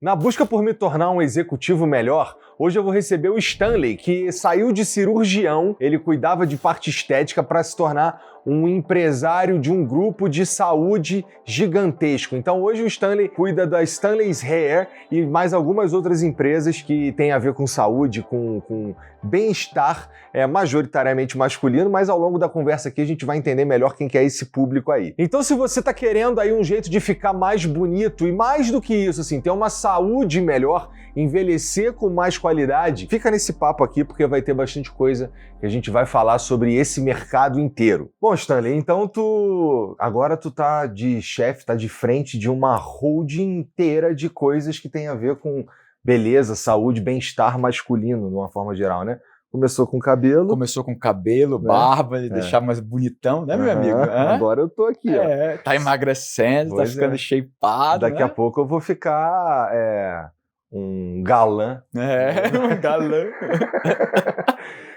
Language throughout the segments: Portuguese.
Na busca por me tornar um executivo melhor, hoje eu vou receber o Stanley, que saiu de cirurgião, ele cuidava de parte estética para se tornar um empresário de um grupo de saúde gigantesco. Então hoje o Stanley cuida da Stanley's Hair e mais algumas outras empresas que têm a ver com saúde, com bem-estar, majoritariamente masculino, mas ao longo da conversa aqui a gente vai entender melhor quem que é esse público aí. Então se você tá querendo aí um jeito de ficar mais bonito e mais do que isso, assim, ter uma saúde melhor, envelhecer com mais qualidade, fica nesse papo aqui porque vai ter bastante coisa que a gente vai falar sobre esse mercado inteiro. Bom, Stanley, então agora tu tá de chefe, tá de frente de uma holding inteira de coisas que tem a ver com beleza, saúde, bem-estar masculino, de uma forma geral, né? Começou com cabelo. Começou com cabelo, barba, deixar mais bonitão, né, meu amigo? Agora eu tô aqui, ó. Tá emagrecendo, Pois tá ficando shapeado, Daqui a pouco eu vou ficar um galã. Um galã.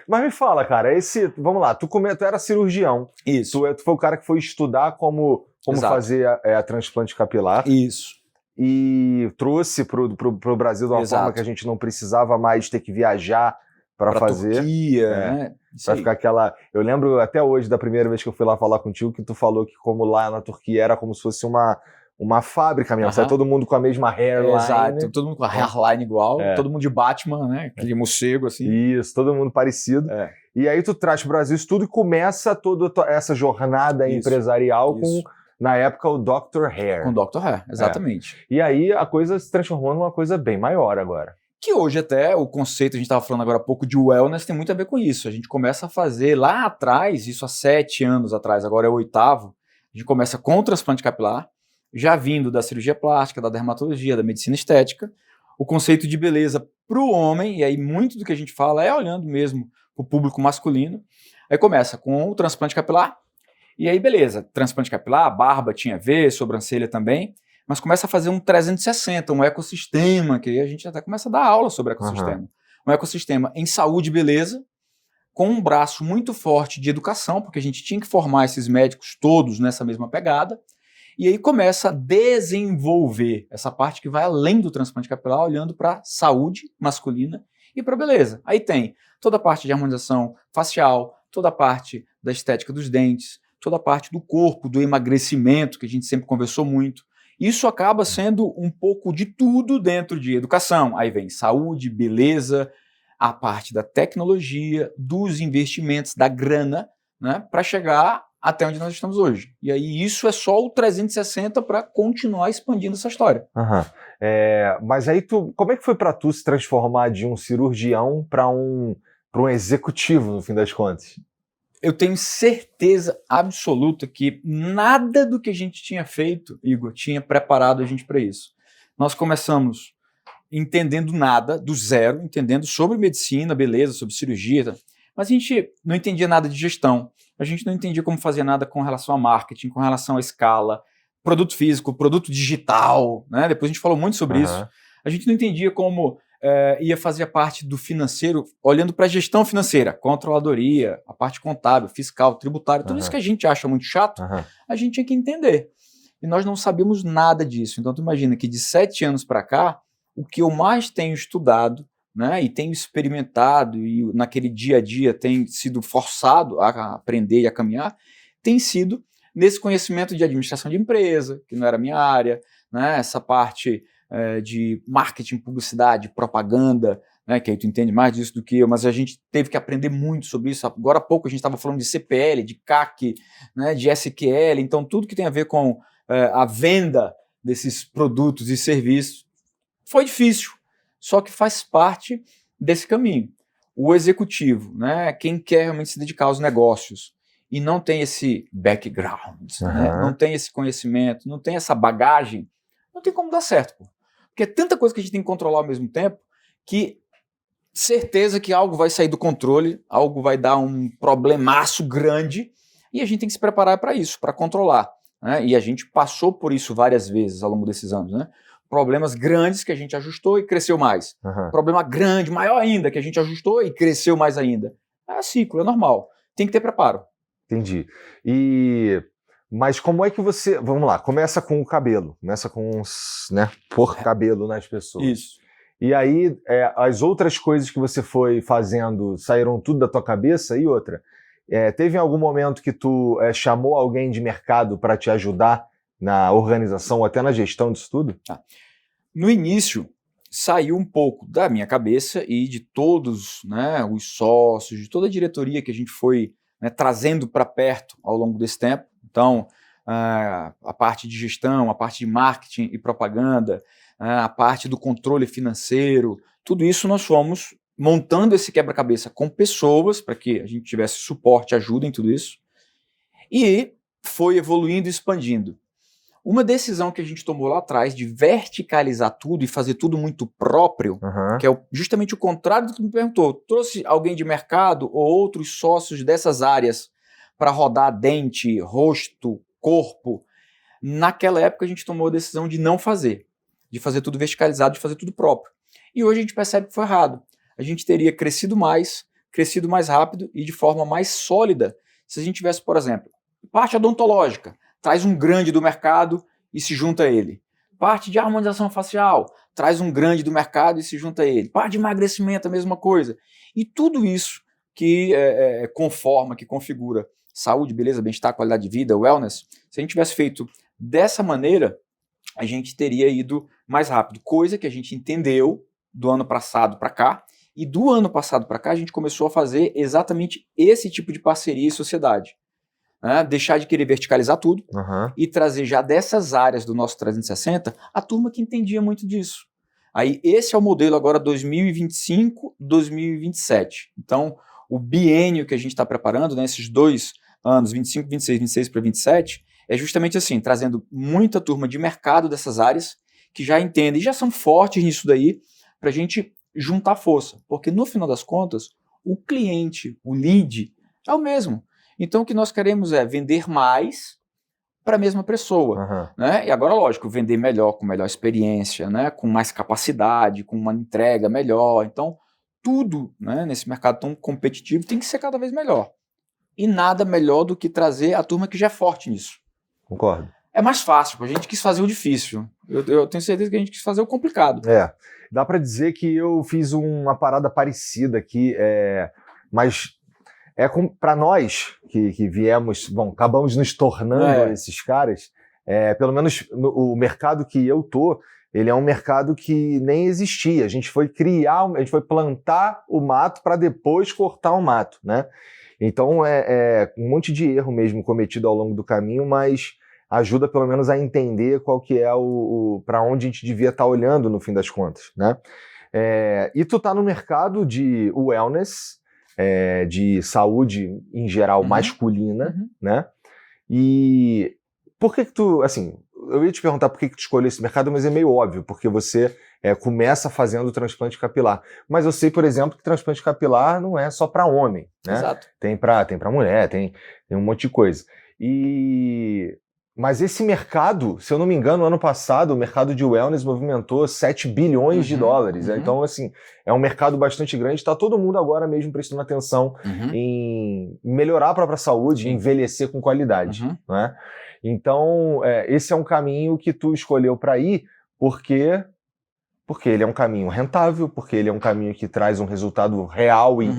Mas me fala, cara, vamos lá, tu era cirurgião. Isso. Tu foi o cara que foi estudar como fazer a transplante capilar. Isso. E trouxe pro Brasil de uma forma que a gente não precisava mais ter que viajar para fazer. Turquia, né? Pra ficar aquela... Eu lembro até hoje da primeira vez que eu fui lá falar contigo que tu falou que como lá na Turquia era como se fosse uma fábrica mesmo, sabe? Todo mundo com a mesma hairline. Exato, todo mundo com a hairline igual, todo mundo de Batman, né? Aquele morcego assim. Isso, todo mundo parecido. E aí tu traz pro Brasil isso tudo e começa toda essa jornada empresarial com, na época, o Dr. Hair. Com o Dr. Hair, exatamente. E aí a coisa se transformou numa coisa bem maior agora. Que hoje até o conceito, a gente estava falando agora há pouco de wellness, tem muito a ver com isso. A gente começa a fazer lá atrás, isso há 7 anos atrás, agora é o 8º, a gente começa com o transplante capilar, já vindo da cirurgia plástica, da dermatologia, da medicina estética, o conceito de beleza para o homem, e aí muito do que a gente fala é olhando mesmo para o público masculino. Aí começa com o transplante capilar, e aí beleza, transplante capilar, barba tinha a ver, sobrancelha também, mas começa a fazer um 360, um ecossistema, que aí a gente até começa a dar aula sobre ecossistema. Um ecossistema em saúde e beleza, com um braço muito forte de educação, porque a gente tinha que formar esses médicos todos nessa mesma pegada, e aí começa a desenvolver essa parte que vai além do transplante capilar, olhando para saúde masculina e para beleza. Aí tem toda a parte de harmonização facial, toda a parte da estética dos dentes, toda a parte do corpo, do emagrecimento, que a gente sempre conversou muito. Isso acaba sendo um pouco de tudo dentro de educação. Aí vem saúde, beleza, a parte da tecnologia, dos investimentos, da grana, né, para chegar até onde nós estamos hoje. E aí isso é só o 360 para continuar expandindo essa história. Mas aí como é que foi para tu se transformar de um cirurgião para um executivo, no fim das contas? Eu tenho certeza absoluta que nada do que a gente tinha feito, Igor, tinha preparado a gente para isso. Nós começamos entendendo nada, do zero, entendendo sobre medicina, beleza, sobre cirurgia, mas a gente não entendia nada de gestão, a gente não entendia como fazer nada com relação a marketing, com relação à escala, produto físico, produto digital, né? Depois a gente falou muito sobre isso. A gente não entendia como ia fazer a parte do financeiro, olhando para a gestão financeira, controladoria, a parte contábil, fiscal, tributária, tudo isso que a gente acha muito chato, a gente tinha que entender. E nós não sabíamos nada disso. Então tu imagina que de 7 anos para cá, o que eu mais tenho estudado, né, e tenho experimentado, e naquele dia a dia tem sido forçado a aprender e a caminhar, tem sido nesse conhecimento de administração de empresa, que não era a minha área, né, essa parte de marketing, publicidade, propaganda, né, que aí tu entende mais disso do que eu, mas a gente teve que aprender muito sobre isso. Agora há pouco a gente estava falando de CPL, de CAC, né, de SQL, então tudo que tem a ver com a venda desses produtos e serviços foi difícil, só que faz parte desse caminho. O executivo, né, quem quer realmente se dedicar aos negócios e não tem esse background, né, não tem esse conhecimento, não tem essa bagagem, não tem como dar certo, pô. Porque é tanta coisa que a gente tem que controlar ao mesmo tempo que certeza que algo vai sair do controle, algo vai dar um problemaço grande e a gente tem que se preparar para isso, para controlar, né? E a gente passou por isso várias vezes ao longo desses anos, né? Problemas grandes que a gente ajustou e cresceu mais. Problema grande, maior ainda, que a gente ajustou e cresceu mais ainda. É ciclo, é normal. Tem que ter preparo. Entendi. E Mas como é que você... Vamos lá, começa com o cabelo. Começa com, né, pôr cabelo nas pessoas. Isso. E aí, as outras coisas que você foi fazendo saíram tudo da tua cabeça? E outra, teve em algum momento que tu chamou alguém de mercado para te ajudar na organização ou até na gestão disso tudo? No início, saiu um pouco da minha cabeça e de todos, né, os sócios, de toda a diretoria que a gente foi, né, trazendo para perto ao longo desse tempo. Então, a parte de gestão, a parte de marketing e propaganda, a parte do controle financeiro, tudo isso nós fomos montando esse quebra-cabeça com pessoas para que a gente tivesse suporte, ajuda em tudo isso, e foi evoluindo e expandindo. Uma decisão que a gente tomou lá atrás de verticalizar tudo e fazer tudo muito próprio, que é justamente o contrário do que me perguntou. Trouxe alguém de mercado ou outros sócios dessas áreas para rodar dente, rosto, corpo. Naquela época a gente tomou a decisão de não fazer, de fazer tudo verticalizado, de fazer tudo próprio. E hoje a gente percebe que foi errado. A gente teria crescido mais rápido e de forma mais sólida se a gente tivesse, por exemplo, parte odontológica. Traz um grande do mercado e se junta a ele. Parte de harmonização facial, traz um grande do mercado e se junta a ele. Parte de emagrecimento, a mesma coisa. E tudo isso que conforma, que configura saúde, beleza, bem-estar, qualidade de vida, wellness, se a gente tivesse feito dessa maneira, a gente teria ido mais rápido. Coisa que a gente entendeu do ano passado para cá, e do ano passado para cá a gente começou a fazer exatamente esse tipo de parceria e sociedade. Deixar de querer verticalizar tudo e trazer já dessas áreas do nosso 360 a turma que entendia muito disso. Aí esse é o modelo agora 2025-2027. Então o biênio que a gente está preparando, né, esses 2 anos, 25, 26, 26 para 27, é justamente assim, trazendo muita turma de mercado dessas áreas que já entendem e já são fortes nisso daí para a gente juntar força. Porque no final das contas, o cliente, o lead, é o mesmo. Então, o que nós queremos é vender mais para a mesma pessoa. Né? E agora, lógico, vender melhor, com melhor experiência, né? Com mais capacidade, com uma entrega melhor. Então, tudo, né, nesse mercado tão competitivo tem que ser cada vez melhor. E nada melhor do que trazer a turma que já é forte nisso. Concordo. É mais fácil, a gente quis fazer o difícil. Eu tenho certeza que a gente quis fazer o complicado. Dá para dizer que eu fiz uma parada parecida aqui, mas... para nós que viemos, acabamos nos tornando esses caras, pelo menos o mercado que eu tô, ele é um mercado que nem existia. A gente foi plantar o mato para depois cortar o mato, né? Então é um monte de erro mesmo cometido ao longo do caminho, mas ajuda pelo menos a entender qual que é para onde a gente devia estar olhando no fim das contas, né? E tu tá no mercado de wellness, de saúde em geral masculina, né? E por que tu, assim, eu ia te perguntar por que tu escolheu esse mercado, mas é meio óbvio, porque você começa fazendo transplante capilar. Mas eu sei, por exemplo, que transplante capilar não é só para homem, né? Exato. Tem para mulher, tem um monte de coisa. Mas esse mercado, se eu não me engano, ano passado, o mercado de wellness movimentou 7 bilhões de dólares. Então, assim, é um mercado bastante grande. Está todo mundo agora mesmo prestando atenção em melhorar a própria saúde, em envelhecer com qualidade. Né? Então, esse é um caminho que tu escolheu para ir, porque ele é um caminho rentável, porque ele é um caminho que traz um resultado real e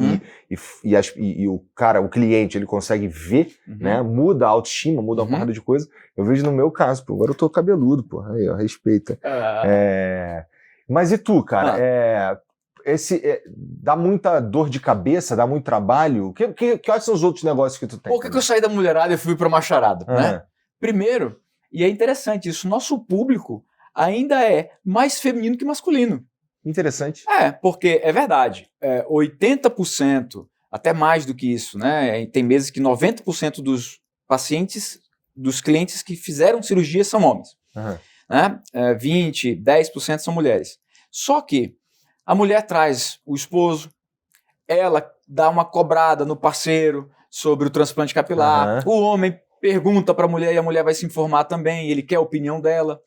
o cliente, ele consegue ver, né? Muda a autoestima, muda uma porrada de coisa. Eu vejo no meu caso, agora eu tô cabeludo, porra, aí, ó, respeita. Mas e tu, cara? Dá muita dor de cabeça, dá muito trabalho? Quais são os outros negócios que tu tem? Por que eu saí da mulherada e fui pra macharada, né? Primeiro, e é interessante isso, nosso público ainda é mais feminino que masculino. Interessante. Porque é verdade, 80%, até mais do que isso, né? Tem meses que 90% dos pacientes, dos clientes que fizeram cirurgia são homens. Né? 20%, 10% são mulheres. Só que a mulher traz o esposo, ela dá uma cobrada no parceiro sobre o transplante capilar, o homem pergunta para a mulher e a mulher vai se informar também, ele quer a opinião dela.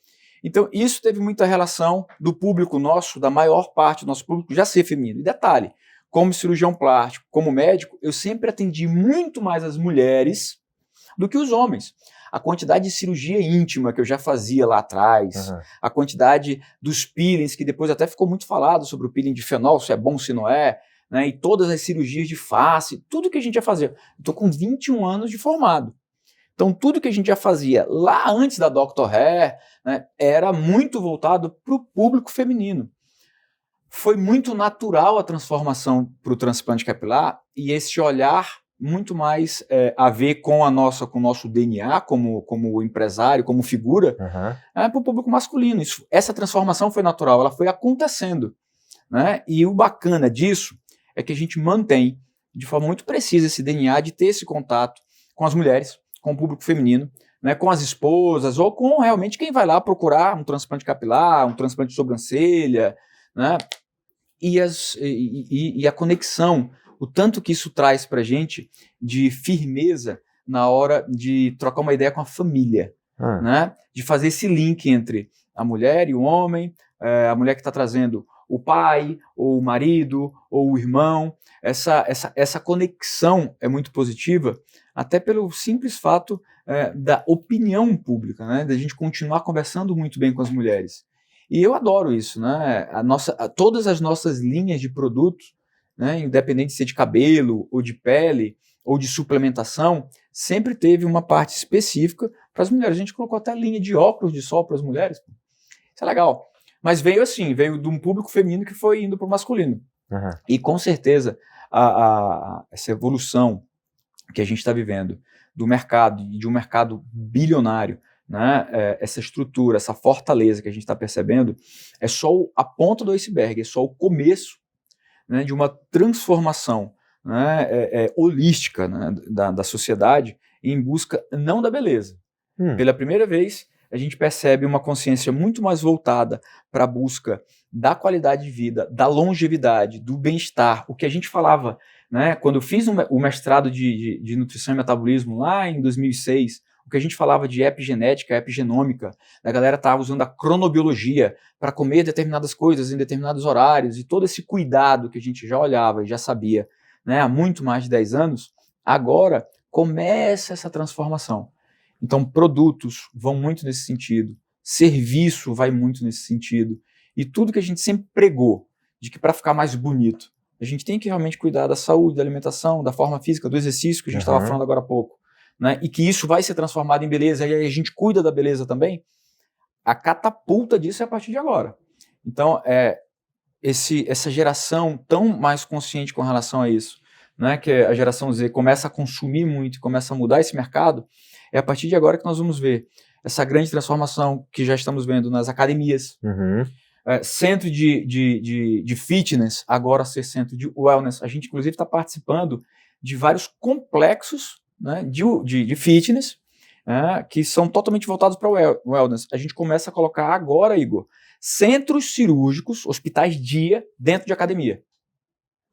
Então, isso teve muita relação do público nosso, da maior parte do nosso público, já ser feminino. E detalhe, como cirurgião plástico, como médico, eu sempre atendi muito mais as mulheres do que os homens. a quantidade de cirurgia íntima que eu já fazia lá atrás, a quantidade dos peelings, que depois até ficou muito falado sobre o peeling de fenol, se é bom, se não é, né? E todas as cirurgias de face, tudo que a gente já fazia. Estou com 21 anos de formado. Então, tudo que a gente já fazia lá antes da Dr. Hair, né, era muito voltado para o público feminino. Foi muito natural a transformação para o transplante capilar e esse olhar muito mais a ver com o nosso DNA como empresário, como figura, para o público masculino. Essa transformação foi natural, ela foi acontecendo, né? E o bacana disso é que a gente mantém de forma muito precisa esse DNA de ter esse contato com as mulheres, com o público feminino, né, com as esposas ou com realmente quem vai lá procurar um transplante capilar, um transplante de sobrancelha, né? E a conexão, o tanto que isso traz para a gente de firmeza na hora de trocar uma ideia com a família, né? De fazer esse link entre a mulher e o homem, a mulher que está trazendo o pai, ou o marido, ou o irmão. Essa conexão é muito positiva, até pelo simples fato da opinião pública, né? Da gente continuar conversando muito bem com as mulheres. E eu adoro isso, né? Todas as nossas linhas de produtos, né, independente de ser de cabelo, ou de pele, ou de suplementação, sempre teve uma parte específica para as mulheres. A gente colocou até linha de óculos de sol para as mulheres. Isso é legal. Mas veio de um público feminino que foi indo para o masculino. E com certeza essa evolução que a gente está vivendo do mercado, de um mercado bilionário, né, essa estrutura, essa fortaleza que a gente está percebendo, é só a ponta do iceberg, é só o começo, né, de uma transformação, né, holística, né, da sociedade em busca não da beleza. Pela primeira vez, a gente percebe uma consciência muito mais voltada para a busca da qualidade de vida, da longevidade, do bem-estar, o que a gente falava, né, quando eu fiz o mestrado de nutrição e metabolismo lá em 2006, o que a gente falava de epigenética, epigenômica, a galera estava usando a cronobiologia para comer determinadas coisas em determinados horários, e todo esse cuidado que a gente já olhava e já sabia, né, há muito mais de 10 anos, agora começa essa transformação. Então, produtos vão muito nesse sentido, serviço vai muito nesse sentido, e tudo que a gente sempre pregou, de que para ficar mais bonito, a gente tem que realmente cuidar da saúde, da alimentação, da forma física, do exercício que a gente estava falando agora há pouco, né? E que isso vai ser transformado em beleza, e aí a gente cuida da beleza também, a catapulta disso é a partir de agora. Então, essa geração tão mais consciente com relação a isso, né, que a geração Z começa a consumir muito, começa a mudar esse mercado, é a partir de agora que nós vamos ver essa grande transformação que já estamos vendo nas academias, centro de fitness, agora ser centro de wellness. A gente, inclusive, está participando de vários complexos, né, de fitness, que são totalmente voltados para o wellness. A gente começa a colocar agora, Igor, centros cirúrgicos, hospitais dia, dentro de academia.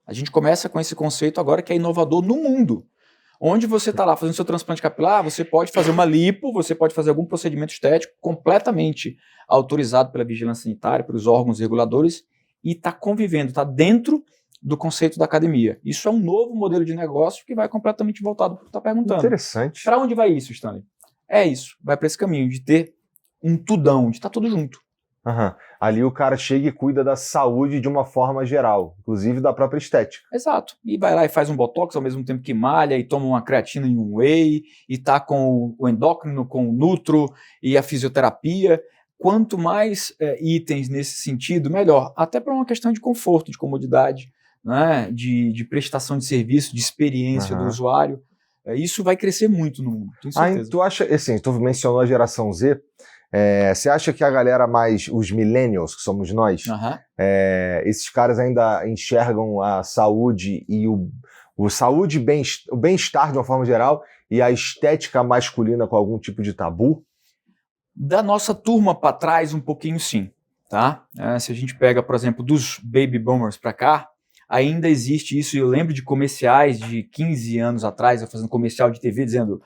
A gente começa com esse conceito agora que é inovador no mundo. Onde você está lá fazendo seu transplante capilar, você pode fazer uma lipo, você pode fazer algum procedimento estético completamente autorizado pela vigilância sanitária, pelos órgãos reguladores, e está convivendo, está dentro do conceito da academia. Isso é um novo modelo de negócio que vai completamente voltado para o que está perguntando. Interessante. Para onde vai isso, Stanley? É isso, vai para esse caminho de ter um tudão, de estar tudo junto. Ali o cara chega e cuida da saúde de uma forma geral, inclusive da própria estética. Exato. E vai lá e faz um botox ao mesmo tempo que malha, e toma uma creatina e um whey, e tá com o endócrino, com o nutro e a fisioterapia. Quanto mais itens nesse sentido, melhor. Até para uma questão de conforto, de comodidade, né? de prestação de serviço, de experiência do usuário. Isso vai crescer muito no mundo, tenho certeza. Tu acha, assim, tu mencionou a geração Z, você acha que a galera mais, os millennials, que somos nós, esses caras ainda enxergam a saúde e o bem-estar de uma forma geral e a estética masculina com algum tipo de tabu? Da nossa turma para trás, um pouquinho sim, tá? Se a gente pega, por exemplo, dos baby boomers para cá, ainda existe isso, e eu lembro de comerciais de 15 anos atrás, eu fazendo comercial de TV dizendo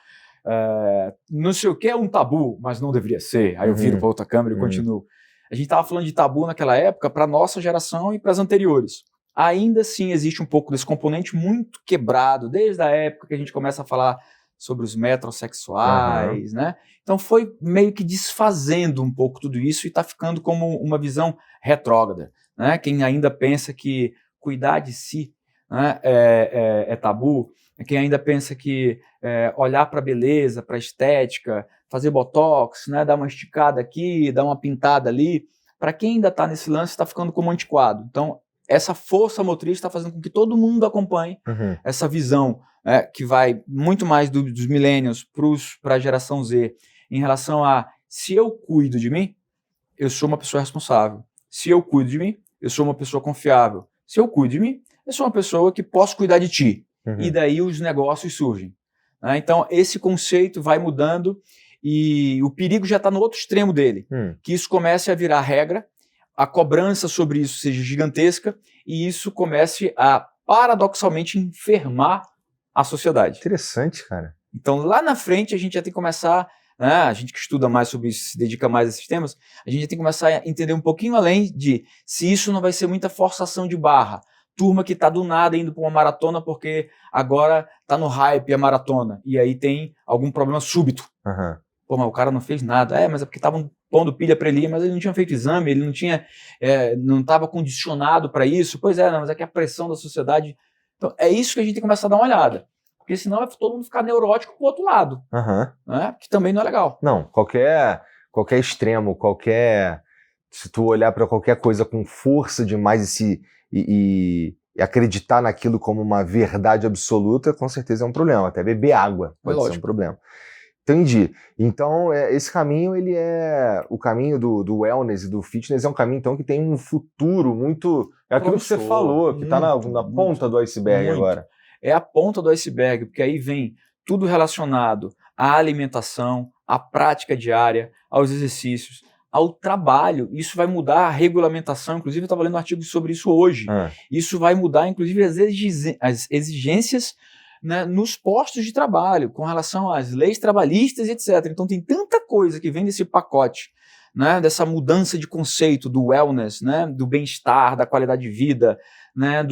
não sei o que é um tabu, mas não deveria ser. Aí eu viro para outra câmera e continuo. A gente estava falando de tabu naquela época para a nossa geração e para as anteriores. Ainda assim existe um pouco desse componente muito quebrado, desde a época que a gente começa a falar sobre os metrosexuais, né? Então foi meio que desfazendo um pouco tudo isso e está ficando como uma visão retrógrada, né? Quem ainda pensa que cuidar de si, né, é tabu, quem ainda pensa que olhar para a beleza, para a estética, fazer botox, né, dar uma esticada aqui, dar uma pintada ali, para quem ainda está nesse lance, está ficando como antiquado. Então, essa força motriz está fazendo com que todo mundo acompanhe essa visão que vai muito mais dos millennials para a geração Z, em relação a se eu cuido de mim, eu sou uma pessoa responsável. Se eu cuido de mim, eu sou uma pessoa confiável. Se eu cuido de mim, eu sou uma pessoa que posso cuidar de ti. E daí os negócios surgem. Né? Então, esse conceito vai mudando e o perigo já está no outro extremo dele. Que isso comece a virar regra, a cobrança sobre isso seja gigantesca e isso comece a, paradoxalmente, enfermar a sociedade. Interessante, cara. Então, lá na frente, a gente já tem que começar... a gente que estuda mais sobre isso, se dedica mais a esses temas, a gente já tem que começar a entender um pouquinho além de se isso não vai ser muita forçação de barra. Turma que está do nada indo para uma maratona porque agora está no hype a maratona e aí tem algum problema súbito. Pô, mas o cara não fez nada. Mas é porque estavam pondo pilha para ele ir, mas ele não tinha feito exame, ele não tinha, não estava condicionado para isso. Pois é, não, mas é que a pressão da sociedade... Então, é isso que a gente tem que começar a dar uma olhada. Porque senão vai todo mundo ficar neurótico pro outro lado. Né? Que também não é legal. Não, qualquer extremo, se tu olhar para qualquer coisa com força demais e acreditar naquilo como uma verdade absoluta, com certeza é um problema. Até beber água pode ser um problema. Entendi. Então, esse caminho, ele é... O caminho do wellness e do fitness é um caminho, então, que tem um futuro muito... É aquilo que você falou, que está na ponta do iceberg agora. É a ponta do iceberg, porque aí vem tudo relacionado à alimentação, à prática diária, aos exercícios, ao trabalho. Isso vai mudar a regulamentação, inclusive eu estava lendo um artigo sobre isso hoje. Isso vai mudar, inclusive, as exigências, né, nos postos de trabalho, com relação às leis trabalhistas, etc. Então tem tanta coisa que vem desse pacote, né, dessa mudança de conceito do wellness, né, do bem-estar, da qualidade de vida, né,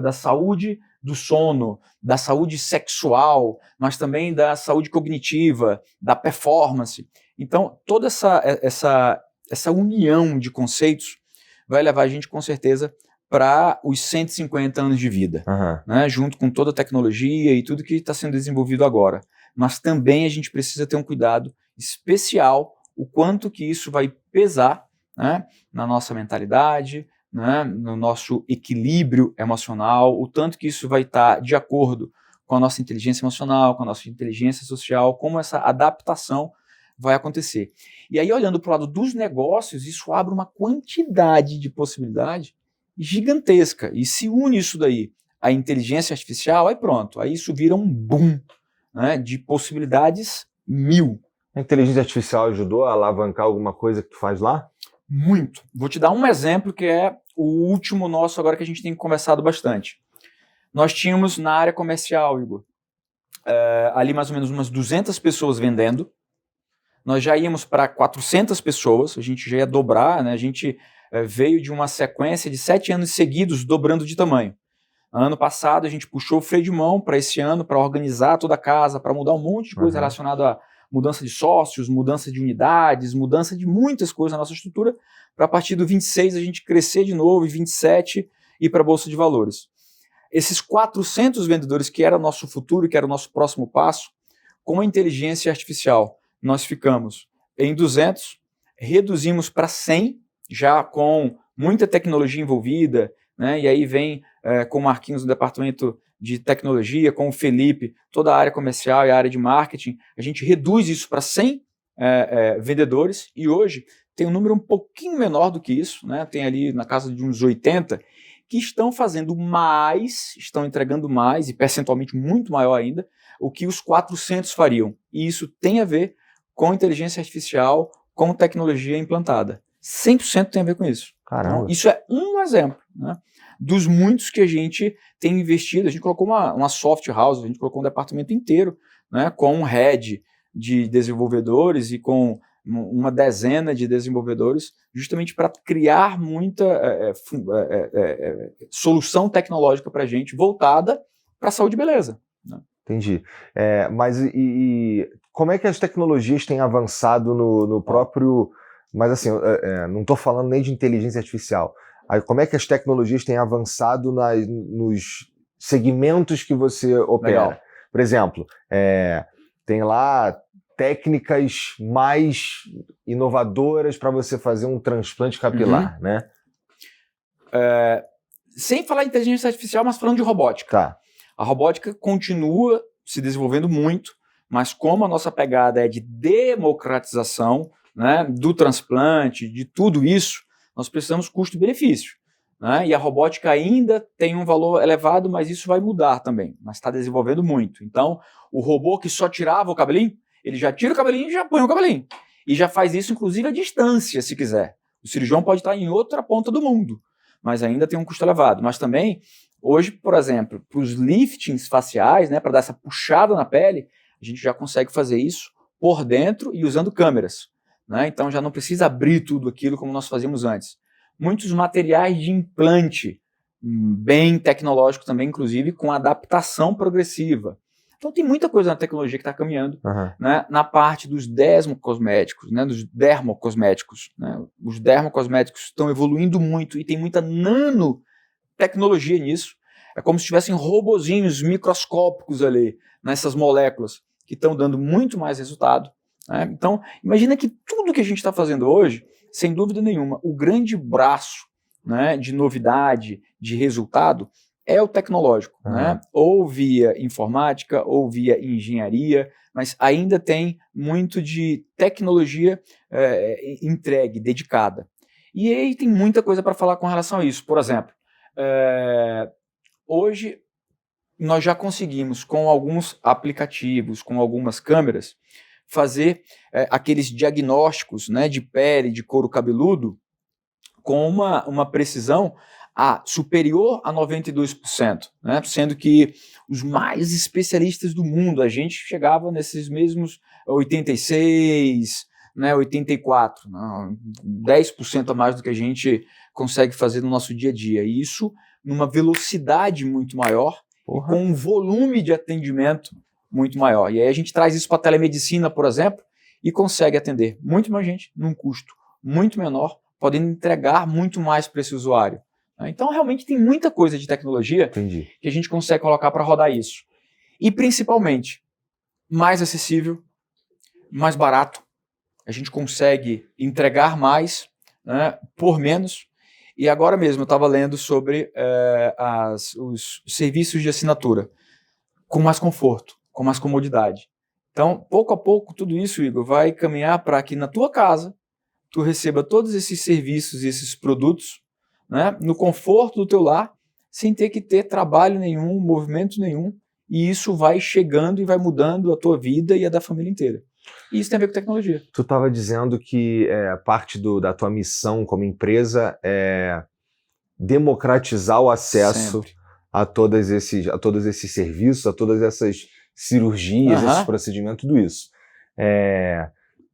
da saúde, do sono, da saúde sexual, mas também da saúde cognitiva, da performance. Então, toda essa união de conceitos vai levar a gente, com certeza, para os 150 anos de vida, né, junto com toda a tecnologia e tudo que está sendo desenvolvido agora. Mas também a gente precisa ter um cuidado especial, o quanto que isso vai pesar, né, na nossa mentalidade, né, no nosso equilíbrio emocional, o tanto que isso vai estar de acordo com a nossa inteligência emocional, com a nossa inteligência social, como essa adaptação vai acontecer. E aí, olhando para o lado dos negócios, isso abre uma quantidade de possibilidade gigantesca. E se une isso daí à inteligência artificial, aí pronto, aí isso vira um boom, né, de possibilidades mil. A inteligência artificial ajudou a alavancar alguma coisa que tu faz lá? Muito. Vou te dar um exemplo que é o último nosso agora que a gente tem conversado bastante. Nós tínhamos na área comercial, Igor, ali mais ou menos umas 200 pessoas vendendo. Nós já íamos para 400 pessoas, a gente já ia dobrar, né? A gente veio de uma sequência de 7 anos seguidos dobrando de tamanho. Ano passado a gente puxou o freio de mão para esse ano, para organizar toda a casa, para mudar um monte de coisa relacionada a mudança de sócios, mudança de unidades, mudança de muitas coisas na nossa estrutura, para a partir do 26 a gente crescer de novo, e 27 ir para a Bolsa de Valores. Esses 400 vendedores, que era o nosso futuro, que era o nosso próximo passo, com a inteligência artificial, nós ficamos em 200, reduzimos para 100, já com muita tecnologia envolvida, né? E aí vem com o Marquinhos do departamento de tecnologia, com o Felipe, toda a área comercial e a área de marketing, a gente reduz isso para 100 vendedores, e hoje tem um número um pouquinho menor do que isso, né? Tem ali na casa de uns 80, que estão fazendo mais, estão entregando mais, e percentualmente muito maior ainda, o que os 400 fariam. E isso tem a ver com inteligência artificial, com tecnologia implantada. 100% tem a ver com isso. Caramba. Então, isso é um exemplo, né, dos muitos que a gente tem investido. A gente colocou uma soft house, a gente colocou um departamento inteiro, né, com um head de desenvolvedores e com uma dezena de desenvolvedores, justamente para criar muita solução tecnológica para a gente, voltada para a saúde e beleza, né? Entendi. Mas como é que as tecnologias têm avançado no próprio... Mas assim, não estou falando nem de inteligência artificial. Aí, como é que as tecnologias têm avançado nos segmentos que você opera? Legal. Por exemplo, tem lá técnicas mais inovadoras para você fazer um transplante capilar, né? Sem falar em inteligência artificial, mas falando de robótica. Tá. A robótica continua se desenvolvendo muito, mas como a nossa pegada é de democratização, né, do transplante, de tudo isso, nós precisamos custo-benefício. Né? E a robótica ainda tem um valor elevado, mas isso vai mudar também. Mas está desenvolvendo muito. Então, o robô que só tirava o cabelinho, ele já tira o cabelinho e já põe o cabelinho. E já faz isso, inclusive, à distância, se quiser. O cirurgião pode estar em outra ponta do mundo, mas ainda tem um custo elevado. Mas também, hoje, por exemplo, para os liftings faciais, né, para dar essa puxada na pele, a gente já consegue fazer isso por dentro e usando câmeras. Né? Então já não precisa abrir tudo aquilo como nós fazíamos antes. Muitos materiais de implante, bem tecnológico também, inclusive com adaptação progressiva. Então tem muita coisa na tecnologia que está caminhando, né, na parte dos dermocosméticos, né, dos dermocosméticos. Né? Os dermocosméticos estão evoluindo muito e tem muita nanotecnologia nisso. É como se tivessem robozinhos microscópicos ali, nessas moléculas, que estão dando muito mais resultado. Né? Então, imagina que tudo que a gente está fazendo hoje, sem dúvida nenhuma, o grande braço, né, de novidade, de resultado, é o tecnológico, né? Ou via informática, ou via engenharia, mas ainda tem muito de tecnologia entregue, dedicada. E aí tem muita coisa para falar com relação a isso. Por exemplo, hoje nós já conseguimos, com alguns aplicativos, com algumas câmeras, fazer aqueles diagnósticos, né, de pele, de couro cabeludo, com uma precisão superior a 92%, né? Sendo que os mais especialistas do mundo, a gente chegava nesses mesmos 86%, né, 84%, não, 10% a mais do que a gente consegue fazer no nosso dia a dia. E isso numa velocidade muito maior, com um volume de atendimento muito maior. E aí a gente traz isso para a telemedicina, por exemplo, e consegue atender muito mais gente num custo muito menor, podendo entregar muito mais para esse usuário. Então, realmente, tem muita coisa de tecnologia que a gente consegue colocar para rodar isso. E, principalmente, mais acessível, mais barato. A gente consegue entregar mais, né, por menos. E agora mesmo eu estava lendo sobre os serviços de assinatura com mais conforto, com mais comodidade. Então, pouco a pouco, tudo isso, Igor, vai caminhar para que na tua casa tu receba todos esses serviços e esses produtos, né, no conforto do teu lar, sem ter que ter trabalho nenhum, movimento nenhum, e isso vai chegando e vai mudando a tua vida e a da família inteira. E isso tem a ver com tecnologia. Tu estava dizendo que parte da tua missão como empresa é democratizar o acesso a todos esses serviços, a todas essas cirurgias, esses procedimentos, tudo isso.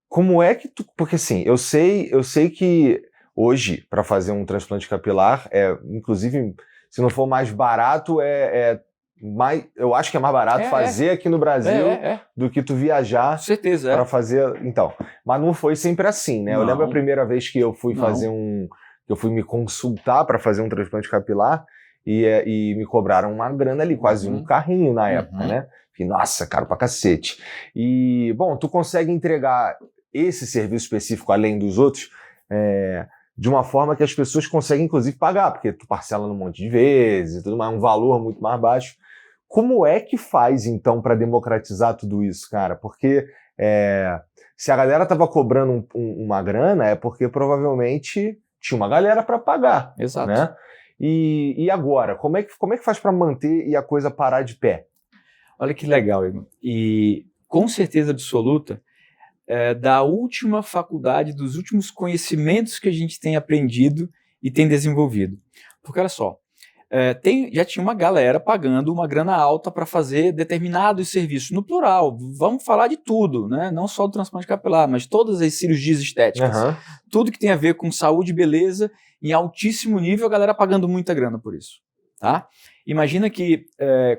Como é que tu... Porque assim, eu sei que hoje, para fazer um transplante capilar, inclusive, se não for mais barato, eu acho que é mais barato fazer aqui no Brasil do que tu viajar para fazer. Então, mas não foi sempre assim, né? Não. Eu lembro a primeira vez que eu fui que eu fui me consultar para fazer um transplante capilar e me cobraram uma grana ali, quase um carrinho na época, né? Fiquei, nossa, caro pra cacete. E, bom, tu consegue entregar esse serviço específico, além dos outros, de uma forma que as pessoas conseguem, inclusive, pagar, porque tu parcela num monte de vezes e tudo mais, um valor muito mais baixo. Como é que faz, então, para democratizar tudo isso, cara? Porque se a galera tava cobrando uma grana, é porque provavelmente tinha uma galera para pagar. Exato. Né? E agora, como é que faz para manter e a coisa parar de pé? Olha que legal, Igor. E com certeza absoluta, da última faculdade, dos últimos conhecimentos que a gente tem aprendido e tem desenvolvido. Porque olha só, já tinha uma galera pagando uma grana alta para fazer determinados serviços, no plural, vamos falar de tudo, né? Não só do transplante capilar, mas todas as cirurgias estéticas, tudo que tem a ver com saúde e beleza, em altíssimo nível, a galera pagando muita grana por isso. Tá? Imagina que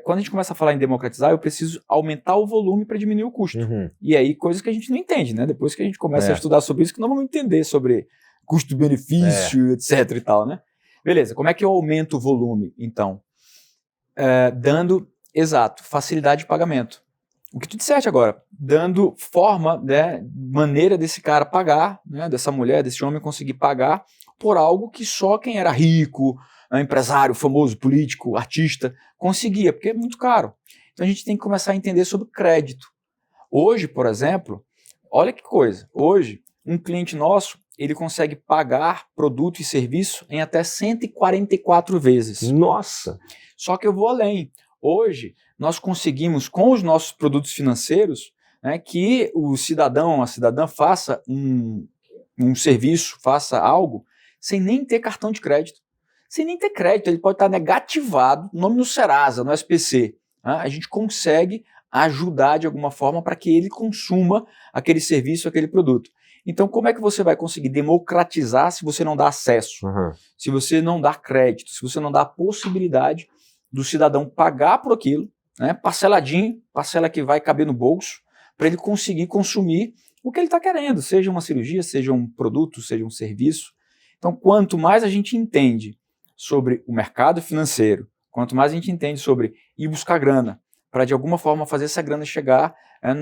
quando a gente começa a falar em democratizar, eu preciso aumentar o volume para diminuir o custo. Uhum. E aí, coisas que a gente não entende, né? Depois que a gente começa a estudar sobre isso, que nós vamos entender sobre custo-benefício, etc e tal, né? Beleza, como é que eu aumento o volume, então? Dando, exato, facilidade de pagamento. O que tu disseste agora, dando forma, né, maneira desse cara pagar, né, dessa mulher, desse homem conseguir pagar por algo que só quem era rico, empresário, famoso, político, artista, conseguia, porque é muito caro. Então a gente tem que começar a entender sobre crédito. Hoje, por exemplo, olha que coisa, hoje um cliente nosso, ele consegue pagar produto e serviço em até 144 vezes. Nossa! Só que eu vou além. Hoje, nós conseguimos, com os nossos produtos financeiros, né, que o cidadão, a cidadã faça um serviço, faça algo, sem nem ter cartão de crédito. Sem nem ter crédito, ele pode estar negativado, nome no Serasa, no SPC. Né? A gente consegue ajudar de alguma forma para que ele consuma aquele serviço, aquele produto. Então, como é que você vai conseguir democratizar se você não dá acesso, se você não dá crédito, se você não dá a possibilidade do cidadão pagar por aquilo, né, parceladinho, parcela que vai caber no bolso, para ele conseguir consumir o que ele está querendo, seja uma cirurgia, seja um produto, seja um serviço. Então, quanto mais a gente entende sobre o mercado financeiro, quanto mais a gente entende sobre ir buscar grana, para de alguma forma fazer essa grana chegar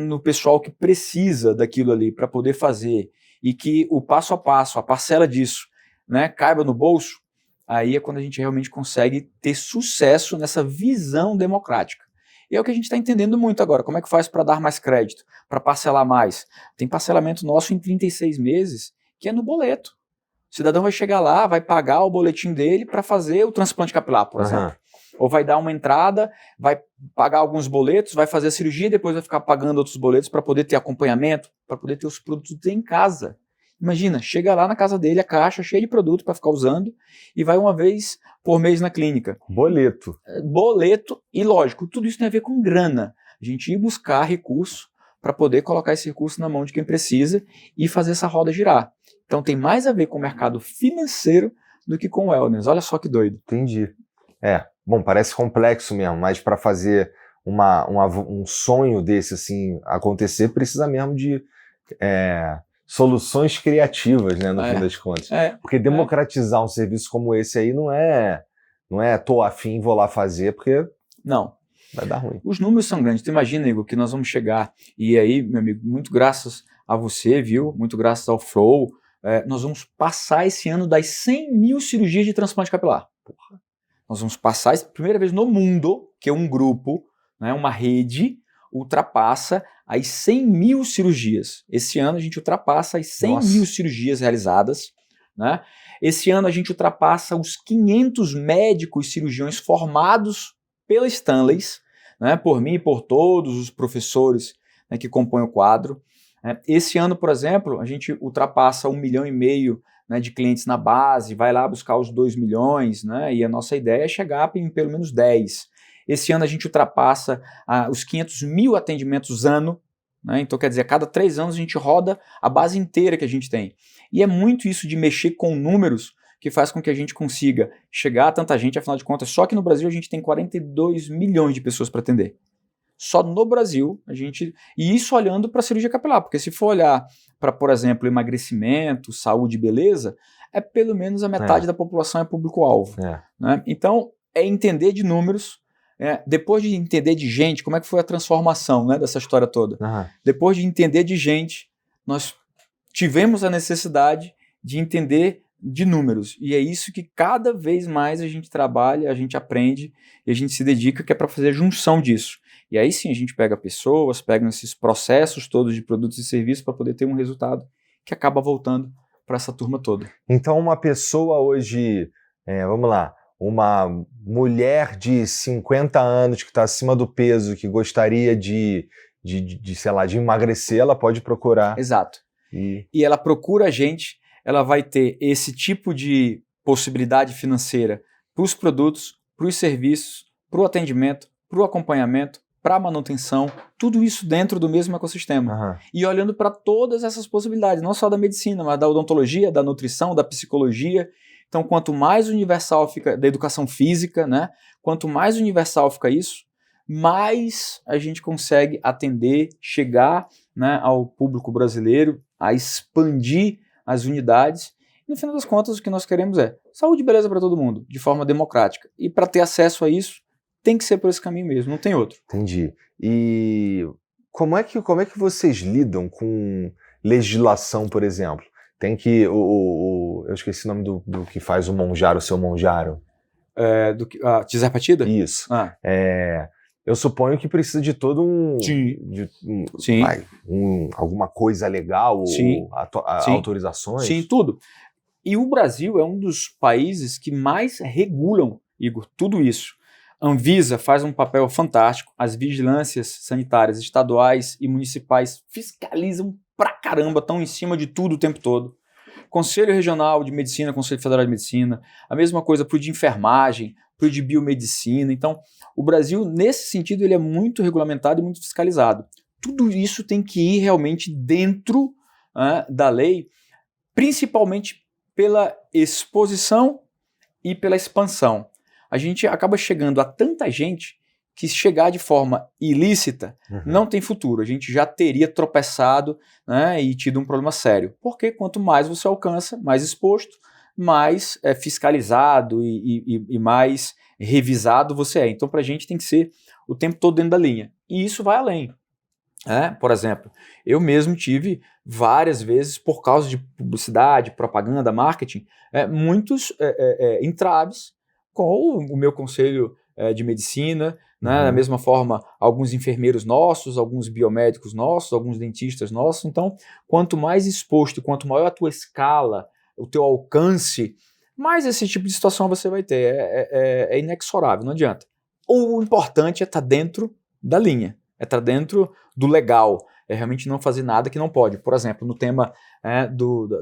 no pessoal que precisa daquilo ali para poder fazer, e que o passo a passo, a parcela disso, né, caiba no bolso, aí é quando a gente realmente consegue ter sucesso nessa visão democrática. E é o que a gente está entendendo muito agora. Como é que faz para dar mais crédito, para parcelar mais? Tem parcelamento nosso em 36 meses, que é no boleto. O cidadão vai chegar lá, vai pagar o boletim dele para fazer o transplante capilar, por exemplo. Ou vai dar uma entrada, vai pagar alguns boletos, vai fazer a cirurgia e depois vai ficar pagando outros boletos para poder ter acompanhamento, para poder ter os produtos em casa. Imagina, chega lá na casa dele, a caixa cheia de produto para ficar usando e vai uma vez por mês na clínica. Boleto. Boleto e, lógico, tudo isso tem a ver com grana. A gente ir buscar recurso para poder colocar esse recurso na mão de quem precisa e fazer essa roda girar. Então tem mais a ver com o mercado financeiro do que com o wellness. Olha só que doido. Entendi. Bom, parece complexo mesmo, mas para fazer um sonho desse assim acontecer, precisa mesmo de soluções criativas, né, no fim das contas. Porque democratizar um serviço como esse aí não é tô afim, vou lá fazer, porque não. Vai dar ruim. Os números são grandes. Tu imagina, Igor, que nós vamos chegar, e aí, meu amigo, muito graças a você, viu? Muito graças ao Flow, nós vamos passar esse ano das 100 mil cirurgias de transplante capilar. Porra. Nós vamos passar, primeira vez no mundo, que um grupo, né, uma rede, ultrapassa as 100 mil cirurgias. Esse ano a gente ultrapassa as 100 mil cirurgias realizadas. Né? Esse ano a gente ultrapassa os 500 médicos cirurgiões formados pela Stanleys, né, por mim e por todos os professores, né, que compõem o quadro. Esse ano, por exemplo, a gente ultrapassa 1,5 milhão, né, de clientes na base, vai lá buscar os 2 milhões, né, e a nossa ideia é chegar em pelo menos 10. Esse ano a gente ultrapassa os 500 mil atendimentos ano, né, então quer dizer, a cada 3 anos a gente roda a base inteira que a gente tem. E é muito isso de mexer com números que faz com que a gente consiga chegar a tanta gente, afinal de contas, só que no Brasil a gente tem 42 milhões de pessoas para atender. Só no Brasil, e isso olhando para a cirurgia capilar, porque se for olhar para, por exemplo, emagrecimento, saúde e beleza, pelo menos a metade da população é público-alvo. Né? Então, é entender de números, depois de entender de gente, como é que foi a transformação, né, dessa história toda. Depois de entender de gente, nós tivemos a necessidade de entender de números, e é isso que cada vez mais a gente trabalha, a gente aprende e a gente se dedica, que é para fazer a junção disso. E aí sim a gente pega pessoas, pega esses processos todos de produtos e serviços para poder ter um resultado que acaba voltando para essa turma toda. Então uma pessoa hoje, vamos lá, uma mulher de 50 anos que está acima do peso, que gostaria sei lá, de emagrecer, ela pode procurar. Exato. E ela procura a gente, ela vai ter esse tipo de possibilidade financeira para os produtos, para os serviços, para o atendimento, para o acompanhamento, para a manutenção, tudo isso dentro do mesmo ecossistema. E olhando para todas essas possibilidades, não só da medicina, mas da odontologia, da nutrição, da psicologia. Então, quanto mais universal fica, da educação física, né? Quanto mais universal fica isso, mais a gente consegue atender, chegar, né, ao público brasileiro, a expandir as unidades. E, no final das contas, o que nós queremos é saúde e beleza para todo mundo, de forma democrática. E para ter acesso a isso, tem que ser por esse caminho mesmo, não tem outro. Entendi. E como é que vocês lidam com legislação, por exemplo? Tem que. Eu esqueci o nome do que faz o Monjaro, o seu Monjaro. Tizarpatida? Isso. Eu suponho que precisa de todo um. Sim. Alguma coisa legal, Sim. Sim. Autorizações? Sim, tudo. E o Brasil é um dos países que mais regulam, Igor, tudo isso. Anvisa faz um papel fantástico, as vigilâncias sanitárias estaduais e municipais fiscalizam pra caramba, estão em cima de tudo o tempo todo. Conselho Regional de Medicina, Conselho Federal de Medicina, a mesma coisa para o de enfermagem, para o de biomedicina. Então, o Brasil, nesse sentido, ele é muito regulamentado e muito fiscalizado. Tudo isso tem que ir realmente dentro da lei, principalmente pela exposição e pela expansão. A gente acaba chegando a tanta gente que, se chegar de forma ilícita, não tem futuro. A gente já teria tropeçado, né, e tido um problema sério. Porque quanto mais você alcança, mais exposto, mais fiscalizado e mais revisado você é. Então, para a gente tem que ser o tempo todo dentro da linha. E isso vai além. Por exemplo, eu mesmo tive várias vezes, por causa de publicidade, propaganda, marketing, muitos entraves com o meu conselho de medicina, né? Da mesma forma, alguns enfermeiros nossos, alguns biomédicos nossos, alguns dentistas nossos. Então, quanto mais exposto, quanto maior a tua escala, o teu alcance, mais esse tipo de situação você vai ter. É inexorável, não adianta. O importante é estar dentro da linha, é estar dentro do legal, é realmente não fazer nada que não pode. Por exemplo, no tema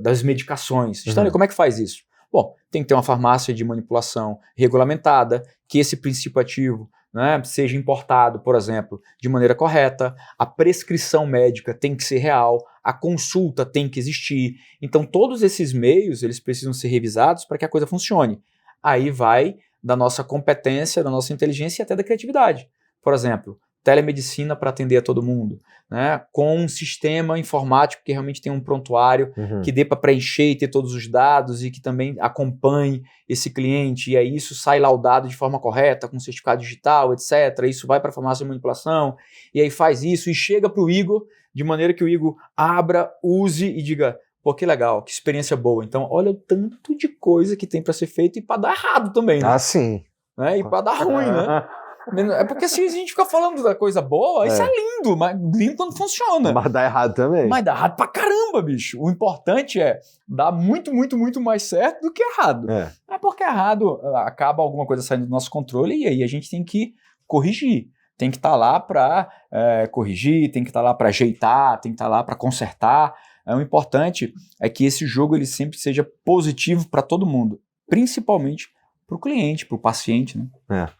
das medicações. Stanley, como é que faz isso? Bom, tem que ter uma farmácia de manipulação regulamentada, que esse princípio ativo, né, seja importado, por exemplo, de maneira correta, a prescrição médica tem que ser real, a consulta tem que existir. Então, todos esses meios eles precisam ser revisados para que a coisa funcione. Aí vai da nossa competência, da nossa inteligência e até da criatividade. Por exemplo, telemedicina para atender a todo mundo, né? Com um sistema informático que realmente tem um prontuário que dê para preencher e ter todos os dados e que também acompanhe esse cliente, e aí isso sai laudado de forma correta, com certificado digital, etc. Isso vai para a farmácia de manipulação, e aí faz isso e chega para o Igor, de maneira que o Igor abra, use e diga, pô, que legal, que experiência boa. Então, olha o tanto de coisa que tem para ser feito e para dar errado também, né? Ah, sim. Né? E para dar ruim, né? É porque se a gente fica falando da coisa boa, isso é lindo, mas lindo quando funciona. Mas dá errado também. Mas dá errado pra caramba, bicho. O importante é dar muito, muito, muito mais certo do que errado. É porque errado acaba alguma coisa saindo do nosso controle e aí a gente tem que corrigir. Tem que estar lá para corrigir, tem que estar lá para ajeitar, tem que estar lá para consertar. O importante é que esse jogo ele sempre seja positivo para todo mundo, principalmente para o cliente, para o paciente, né?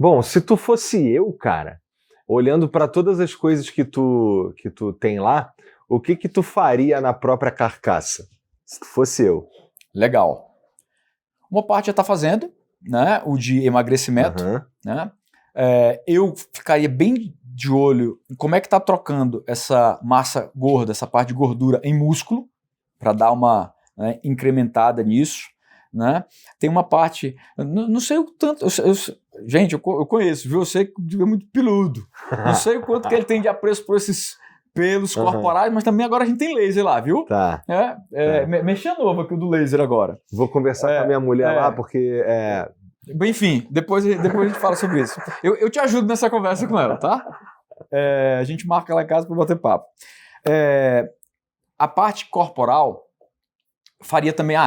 Bom, se tu fosse eu, cara, olhando para todas as coisas que tu tem lá, o que tu faria na própria carcaça? Se tu fosse eu. Legal. Uma parte já está fazendo, né? O de emagrecimento, né? Eu ficaria bem de olho em como é que está trocando essa massa gorda, essa parte de gordura em músculo, para dar uma incrementada nisso. Né? Tem uma parte, não sei o tanto, gente, eu conheço, viu? Eu sei que é muito peludo, não sei o quanto que ele tem de apreço por esses pelos corporais, mas também agora a gente tem laser lá, viu? Tá. Mexer novo aqui o do laser agora. Vou conversar com a minha mulher lá, porque Enfim, depois a gente fala sobre isso. Eu te ajudo nessa conversa com ela, tá? A gente marca lá em casa para bater papo. A parte corporal faria também,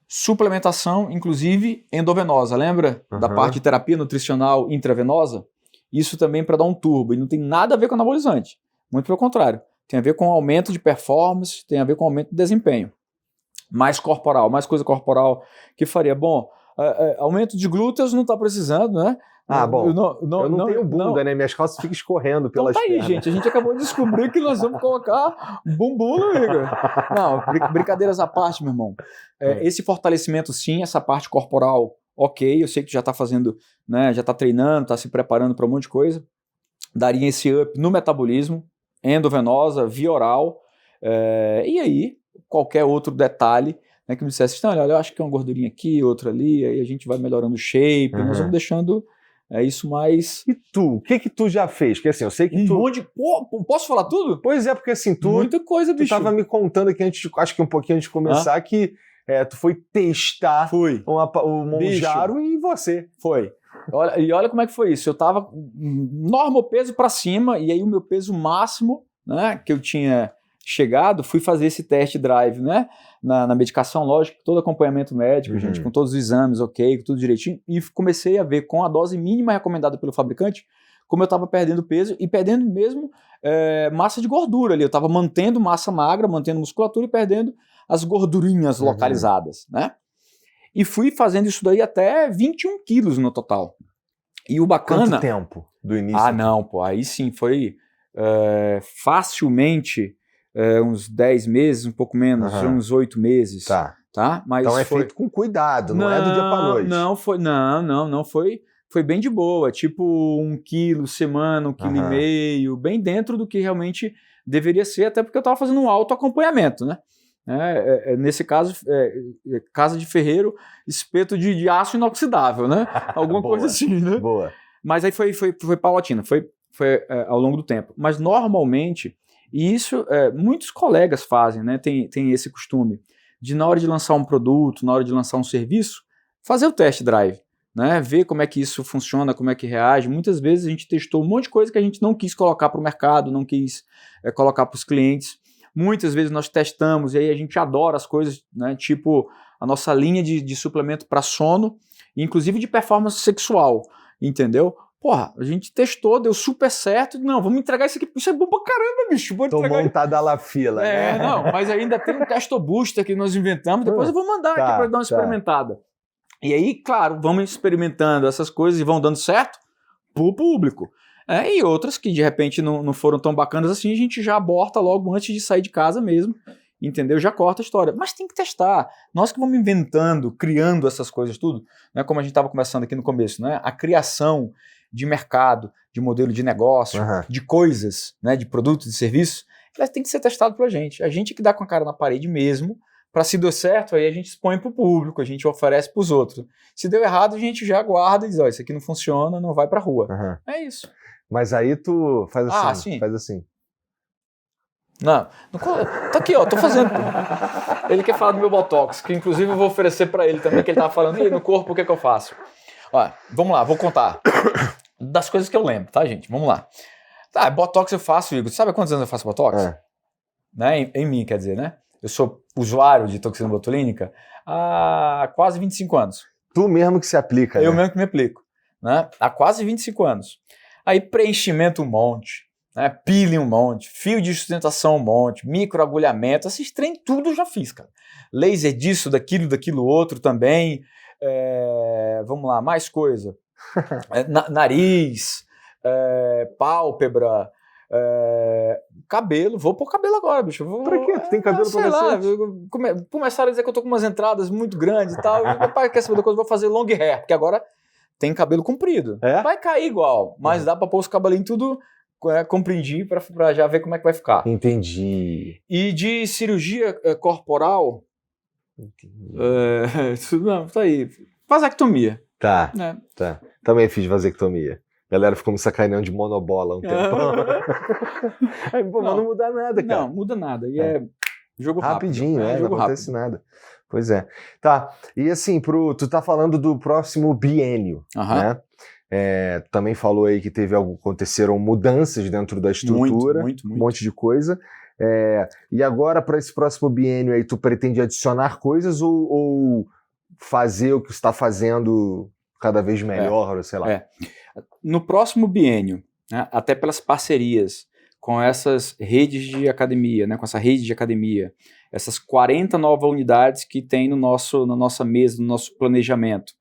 suplementação, inclusive endovenosa, lembra? Da parte de terapia nutricional intravenosa? Isso também para dar um turbo, e não tem nada a ver com anabolizante. Muito pelo contrário. Tem a ver com aumento de performance, tem a ver com aumento de desempenho. Mais corporal, mais coisa corporal que faria. Bom, aumento de glúteos não está precisando, né? Ah, bom, eu não tenho bunda, né? Minhas calças ficam escorrendo então pelas tá aí, pernas. gente. A gente acabou de descobrir que nós vamos colocar bumbum no Igor. Não, brincadeiras à parte, meu irmão. Esse fortalecimento, sim, essa parte corporal, ok. Eu sei que tu já tá fazendo, né? Já tá treinando, tá se preparando para um monte de coisa. Daria esse up no metabolismo, endovenosa, via oral. E aí, qualquer outro detalhe, né, que me dissesse, olha, eu acho que é uma gordurinha aqui, outra ali, aí a gente vai melhorando o shape, nós vamos deixando isso mais... E tu? O que tu já fez? Porque assim, eu sei que tu... monte de... Pô, posso falar tudo? Pois é, porque assim, Muita coisa, bicho. Tu tava me contando aqui, acho que um pouquinho antes de começar, que tu foi testar o Monjaro em você. Foi. Olha como é que foi isso. Eu tava normal peso para cima, e aí o meu peso máximo, né, que eu tinha chegado, fui fazer esse test drive, né, na medicação, lógico, todo acompanhamento médico, gente, com todos os exames, ok, com tudo direitinho, e comecei a ver com a dose mínima recomendada pelo fabricante, como eu estava perdendo peso e perdendo mesmo massa de gordura ali. Eu estava mantendo massa magra, mantendo musculatura e perdendo as gordurinhas localizadas, né? E fui fazendo isso daí até 21 quilos no total. E o bacana... Quanto tempo do início? Ah, não, pô, aí sim, foi facilmente uns 10 meses, um pouco menos, uns 8 meses. Tá. Mas então feito com cuidado, não é do dia pra noite. Não, foi bem de boa, tipo 1 quilo semana, 1,5 quilo, bem dentro do que realmente deveria ser, até porque eu estava fazendo um autoacompanhamento, né? Nesse caso, casa de ferreiro, espeto de aço inoxidável, né? Alguma coisa assim, né? Boa. Mas aí foi paulatina, foi ao longo do tempo. Mas normalmente, e isso muitos colegas fazem, né? Tem esse costume de, na hora de lançar um produto, na hora de lançar um serviço, fazer o test drive, né? Ver como é que isso funciona, como é que reage. Muitas vezes a gente testou um monte de coisa que a gente não quis colocar para o mercado, não quis colocar para os clientes. Muitas vezes nós testamos e aí a gente adora as coisas, né? Tipo a nossa linha de suplemento para sono, inclusive de performance sexual, entendeu? Porra, a gente testou, deu super certo. Não, vamos entregar isso aqui. Isso é bom pra caramba, bicho. Tô montada lá fila, né? Não, mas ainda tem um Testo Booster que nós inventamos. Depois eu vou mandar aqui para dar uma experimentada. E aí, claro, vamos experimentando essas coisas e vão dando certo pro público. E outras que de repente não foram tão bacanas assim, a gente já aborta logo antes de sair de casa mesmo. Entendeu? Já corta a história. Mas tem que testar. Nós que vamos inventando, criando essas coisas tudo, né? Como a gente estava conversando aqui no começo, né? A criação de mercado, de modelo de negócio, de coisas, né, de produtos e serviços, elas têm que ser testadas pela gente. A gente que dá com a cara na parede mesmo, para se deu certo, aí a gente expõe para o público, a gente oferece para os outros. Se deu errado, a gente já guarda e diz, isso aqui não funciona, não vai para a rua. É isso. Mas aí tu faz assim, sim. faz assim. Não, tá aqui, ó, tô fazendo. Ele quer falar do meu Botox, que inclusive eu vou oferecer para ele também, que ele tava falando, e aí no corpo, o que eu faço? Ó, vamos lá, vou contar. Das coisas que eu lembro, tá, gente? Vamos lá. Tá, Botox eu faço, Igor. Sabe há quantos anos eu faço Botox? Né? Em mim, quer dizer, né? Eu sou usuário de toxina botulínica há quase 25 anos. Tu mesmo que se aplica, né? Eu mesmo que me aplico. Né? Há quase 25 anos. Aí preenchimento um monte, né? Peeling um monte, fio de sustentação um monte, microagulhamento, esses trem tudo eu já fiz, cara. Laser disso, daquilo outro também. Vamos lá, mais coisa. Nariz, pálpebra, cabelo. Vou pôr cabelo agora, bicho. Pra quê? Tu tem cabelo pra cacete? Começaram a dizer que eu tô com umas entradas muito grandes e tal. Meu pai quer saber da coisa, vou fazer long hair, porque agora tem cabelo comprido. Vai cair igual, mas dá pra pôr os cabelinhos tudo compreendi pra já ver como é que vai ficar. Entendi. E de cirurgia corporal... não, tá aí. Vasectomia. Tá. Também fiz vasectomia. A galera ficou me sacaneando de monobola um tempão. Aí, pô, mas não muda nada, cara. Não, muda nada. E é jogo rápido. Rapidinho, não acontece nada. Pois é. Tá, e assim, tu tá falando do próximo biênio, né? Tu também falou aí que aconteceram mudanças dentro da estrutura, muito. Um monte de coisa. E agora, para esse próximo biênio aí, tu pretende adicionar coisas ou fazer o que você está fazendo cada vez melhor, ou sei lá? No próximo biênio, né, até pelas parcerias com essas redes de academia, né, com essa rede de academia, essas 40 novas unidades que tem na nossa mesa, no nosso planejamento,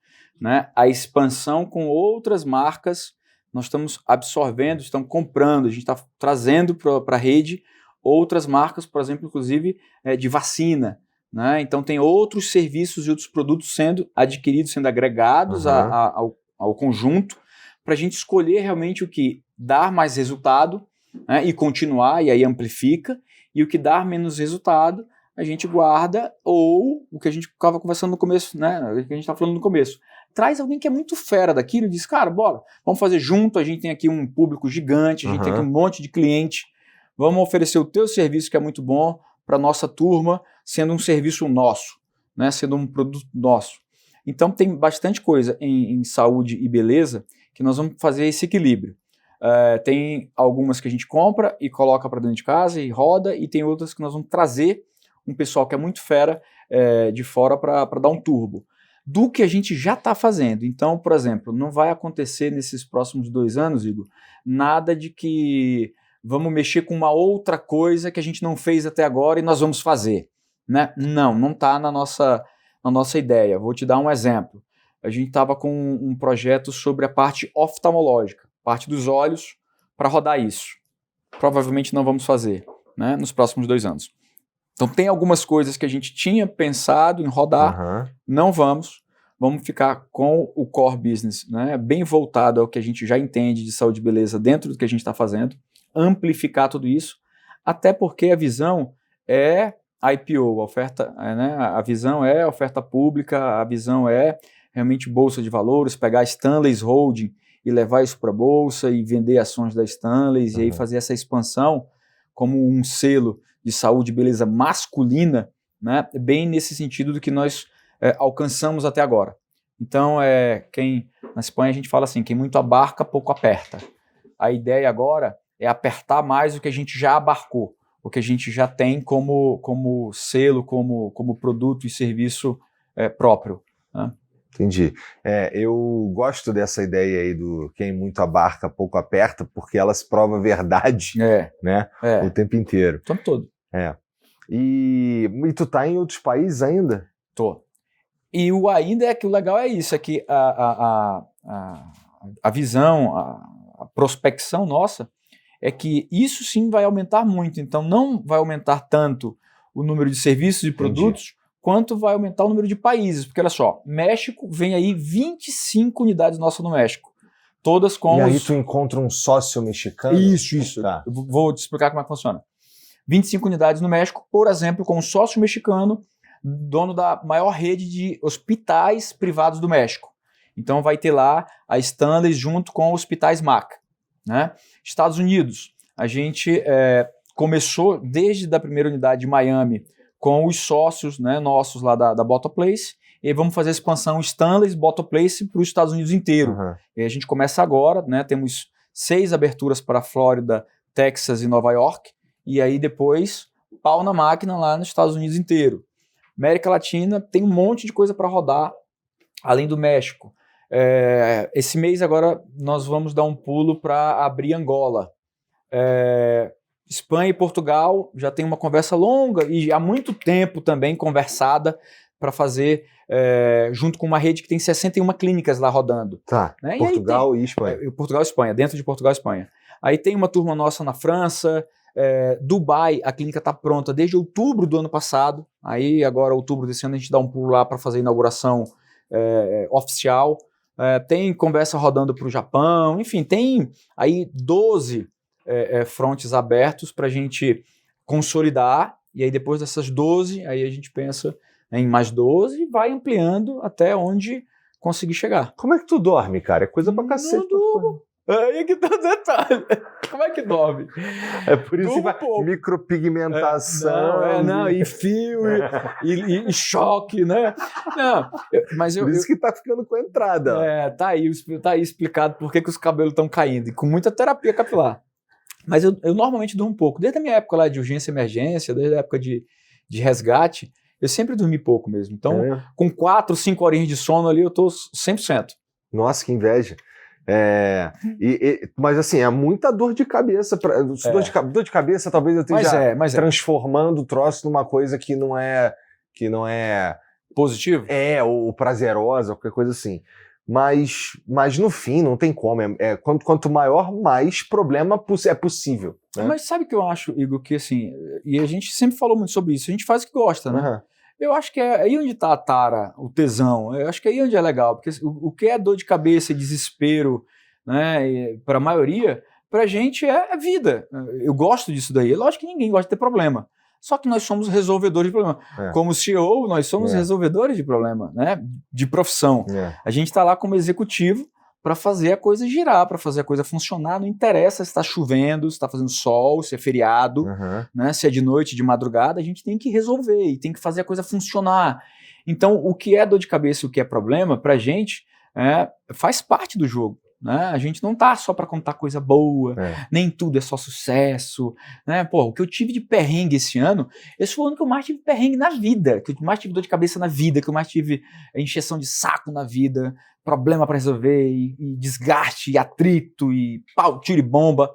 né, a expansão com outras marcas, nós estamos absorvendo, estamos comprando, a gente está trazendo para a rede outras marcas, por exemplo, inclusive de vacina, né? Então tem outros serviços e outros produtos sendo adquiridos, sendo agregados ao conjunto, para a gente escolher realmente o que dá mais resultado, né, e continuar, e aí amplifica, e o que dá menos resultado, a gente guarda, ou o que a gente estava conversando no começo, né, o que a gente estava falando no começo. Traz alguém que é muito fera daquilo e diz, cara, bora, vamos fazer junto, a gente tem aqui um público gigante, a gente tem aqui um monte de cliente, vamos oferecer o teu serviço que é muito bom para a nossa turma, sendo um serviço nosso, né, sendo um produto nosso. Então tem bastante coisa em saúde e beleza que nós vamos fazer esse equilíbrio. Tem algumas que a gente compra e coloca para dentro de casa e roda, e tem outras que nós vamos trazer um pessoal que é muito fera de fora para dar um turbo. Do que a gente já está fazendo. Então, por exemplo, não vai acontecer nesses próximos 2 anos, Igor, nada de que vamos mexer com uma outra coisa que a gente não fez até agora e nós vamos fazer, né? Não está na nossa ideia. Vou te dar um exemplo. A gente estava com um projeto sobre a parte oftalmológica, parte dos olhos, para rodar isso. Provavelmente não vamos fazer, né, nos próximos 2 anos. Então tem algumas coisas que a gente tinha pensado em rodar, não vamos ficar com o core business, né, bem voltado ao que a gente já entende de saúde e beleza dentro do que a gente está fazendo, amplificar tudo isso, até porque a visão é IPO, a visão é oferta pública, a visão é realmente bolsa de valores, pegar a Stanley's Holding e levar isso para a bolsa e vender ações da Stanley's e aí fazer essa expansão como um selo de saúde e beleza masculina, né, bem nesse sentido do que nós alcançamos até agora. Então, na Espanha a gente fala assim, quem muito abarca, pouco aperta. A ideia agora é apertar mais o que a gente já abarcou, o que a gente já tem como selo, como produto e serviço próprio, né? Entendi. Eu gosto dessa ideia aí do quem muito abarca, pouco aperta, porque ela se prova verdade, né? O tempo inteiro. O tempo todo. E tu tá em outros países ainda? Tô. E o ainda é que o legal é isso, é que a visão, a prospecção nossa é que isso sim vai aumentar muito. Então não vai aumentar tanto o número de serviços e produtos, quanto vai aumentar o número de países. Porque olha só, México vem aí 25 unidades nossas no México. Todas com E aí tu encontra um sócio mexicano? Isso. Tá. Eu vou te explicar como é que funciona. 25 unidades no México, por exemplo, com um sócio mexicano, dono da maior rede de hospitais privados do México. Então vai ter lá a Stanley junto com hospitais MAC, né? Estados Unidos, a gente começou desde a primeira unidade de Miami com os sócios, né, nossos lá da Botoplace, e vamos fazer a expansão Stanley's Botoplace para os Estados Unidos inteiro. E a gente começa agora, né, temos 6 aberturas para a Flórida, Texas e Nova York, e aí depois pau na máquina lá nos Estados Unidos inteiro. América Latina tem um monte de coisa para rodar, além do México. Esse mês agora nós vamos dar um pulo para abrir Angola. Espanha e Portugal já tem uma conversa longa e há muito tempo também conversada para fazer junto com uma rede que tem 61 clínicas lá rodando. Tá, né? Portugal e Espanha. Portugal e Espanha, dentro de Portugal e Espanha. Aí tem uma turma nossa na França, Dubai, a clínica está pronta desde outubro do ano passado, aí agora outubro desse ano a gente dá um pulo lá para fazer a inauguração oficial. Tem conversa rodando para o Japão, enfim, tem aí 12 frontes abertos para a gente consolidar, e aí depois dessas 12, aí a gente pensa em mais 12 e vai ampliando até onde conseguir chegar. Como é que tu dorme, cara? É coisa pra cacete. Não durmo. Aí que tá o detalhe. Como é que dorme? É por isso que vai micropigmentação. E fio, e choque, né? Mas por isso que tá ficando com a entrada. Tá aí explicado por que os cabelos estão caindo, e com muita terapia capilar. Mas eu normalmente durmo pouco. Desde a minha época lá de urgência e emergência, desde a época de resgate, eu sempre dormi pouco mesmo. Então, com 4, 5 horinhas de sono ali, eu tô 100%. Nossa, que inveja. Mas assim, é muita dor de cabeça. Dor de cabeça, talvez eu esteja transformando o troço numa coisa que não é positivo? Ou prazerosa, qualquer coisa assim. mas no fim não tem como. Quanto maior, mais problema é possível. Né? Mas sabe o que eu acho, Igor, que assim, e a gente sempre falou muito sobre isso, a gente faz o que gosta, né? Uhum. Eu acho que é aí onde está a tara, o tesão, eu acho que é aí onde é legal, porque o que é dor de cabeça e desespero, né, para a maioria, para a gente é vida. Eu gosto disso daí, é lógico que ninguém gosta de ter problema, só que nós somos resolvedores de problema. Como CEO, nós somos resolvedores de problema, né, de profissão. A gente está lá como executivo para fazer a coisa girar, para fazer a coisa funcionar, não interessa se está chovendo, se está fazendo sol, se é feriado, né, se é de noite, de madrugada, a gente tem que resolver e tem que fazer a coisa funcionar. Então, o que é dor de cabeça e o que é problema, para a gente, faz parte do jogo. Né? A gente não tá só para contar coisa boa, nem tudo é só sucesso. Né? Pô, o que eu tive de perrengue esse ano foi o ano que eu mais tive perrengue na vida, que eu mais tive dor de cabeça na vida, que eu mais tive encheção de saco na vida, problema para resolver, e desgaste, e atrito, e pau, tiro e bomba.